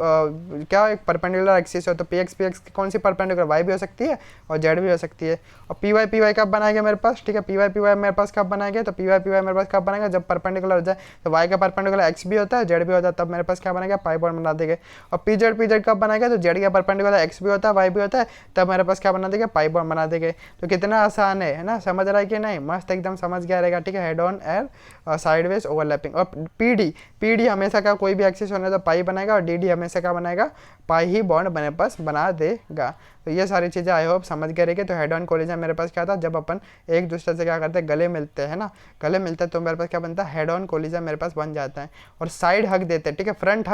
क्या एक परपेंडिकुलर एक्सिस हो। तो पी एक्स कौन सी परपेंडिकुलर, वाई भी हो सकती है और जेड भी हो सकती है। और पी वाई कब बनाएंगे मेरे पास, ठीक है, पी वाई मेरे पास कब बनाएंगे, तो पी वाई मेरे पास कब बनाएगा, जब परपेंडिकुलर हो जाए। तो वाई का परपेंडिकुलर एक्स भी होता है, जेड भी होता है, तब मेरे पास क्या बनेगा, पाई बॉन्ड बना देंगे। और पी जेड कब बनाएगा, तो जेड का परपेंडिकुलर एक्स भी होता है, वाई भी होता है, तब मेरे पास क्या बना देंगे, पाई बॉन्ड बना देंगे। तो कितना आसान है ना, समझ रहा है कि नहीं, मस्त एकदम समझ गया रहेगा, ठीक है। Head on air sideways overlapping. और पी डी हमेशा का कोई भी एक्सिस होने तो पाई बनाएगा, और डी हमेशा का बनाएगा, पाई ही बॉन्ड मेरे पास बना देगा। तो ये सारी चीज़ें आई होप समझ गए रहेगी। तो हेड ऑन कोलिजन मेरे पास क्या था, जब अपन एक दूसरे से क्या करते हैं, गले मिलते हैं ना, गले मिलते हैं तो मेरे पास क्या बनता है, हेड ऑन कोलिजन मेरे पास बन जाता है। और साइड हग देते हैं, ठीक है, फ्रंट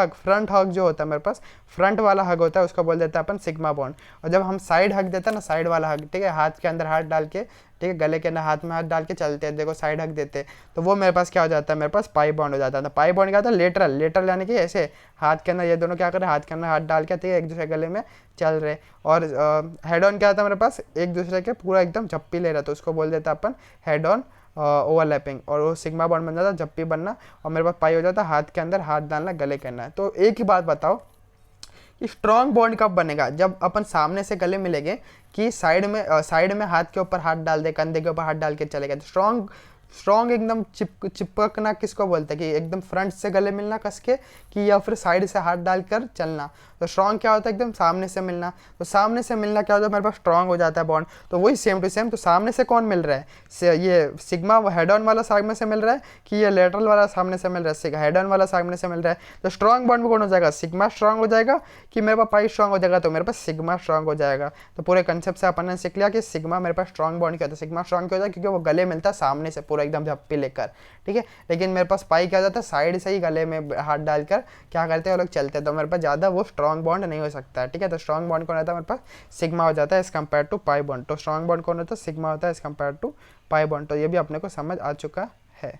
हग जो होता है मेरे पास, फ्रंट वाला हग होता है, उसको बोल देते हैं अपन सिग्मा बॉन्ड। और जब हम साइड हग देते हैं ना, साइड वाला हग, ठीक है, हाथ के अंदर हाथ डाल के, ठीक है, गले के अंदर हाथ में हाथ डाल के चलते हैं, देखो साइड हग देते हैं, तो वो मेरे पास क्या हो जाता है, मेरे पास पाई बॉन्ड हो जाता है। तो पाई बॉन्ड क्या होता है, लेटरल यानी कि ऐसे हाथ के अंदर ये दोनों क्या करें, हाथ के अंदर हाथ डाल के, ठीक है, एक दूसरे गले में चल रहे। और हेड ऑन क्या होता है मेरे पास, एक दूसरे के पूरा एकदम झप्पी ले रहा, तो उसको बोल देता है अपन हेड ऑन ओवरलैपिंग। और वो सिग्मा बॉन्ड बन जाता है, झप्पी बनना, और मेरे पास पाई हो जाता है, हाथ के अंदर हाथ डालना, गले करना है। तो एक ही बात बताओ कि स्ट्रॉन्ग बॉन्ड कब बनेगा, जब अपन सामने से गले मिलेंगे, कि साइड में हाथ के ऊपर हाथ डाल दे, कंधे के ऊपर हाथ डाल के चलेगा। तो स्ट्रॉन्ग एकदम चिपकना किसको बोलते हैं, कि एकदम फ्रंट से गले मिलना कस के, कि या फिर साइड से हाथ डालकर चलना। तो स्ट्रॉन्ग क्या होता है, एकदम सामने से मिलना। तो सामने से मिलना क्या होता है, मेरे पास स्ट्रॉन्ग हो जाता है बॉन्ड। तो वही सेम टू सेम, तो सामने से कौन मिल रहा है, ये सिग्मा हेड ऑन वाला सामने से मिल रहा है, कि ये लेटरल वाला सामने से मिल रहा है, हेड ऑन वाला सामने से मिल रहा है। तो स्ट्रॉन्ग बॉन्ड में कौन हो जाएगा, सिग्मा स्ट्रॉन्ग हो जाएगा, कि मेरे पास पाई स्ट्रॉन्ग हो जाएगा, तो मेरे पास सिग्मा स्ट्रॉन्ग हो जाएगा। तो पूरे कंसेप्ट से अपन ने सीख लिया कि सिग्मा मेरे पास स्ट्रॉन्ग बॉन्ड क्या होता है। सिग्मा स्ट्रॉन्ग क्या होता है, क्योंकि वो गले मिलता है सामने से पूरा एकदम झप्पी लेकर, ठीक है। लेकिन मेरे पास पाई क्या जाता है, साइड से ही गले में हाथ डालकर क्या करते हैं वो लोग चलते हैं, तो मेरे पास ज़्यादा वो स्ट्रॉन्ग बॉन्ड नहीं हो सकता है, ठीक है। तो स्ट्रॉन्ग बॉन्ड कौन रहता है, मेरे पास सिग्मा हो जाता है as compare to pi bond. तो स्ट्रॉन्ग बॉन्ड कौन होता है, सिग्मा होता है as compare to pi bond. तो ये भी अपने को समझ आ चुका है।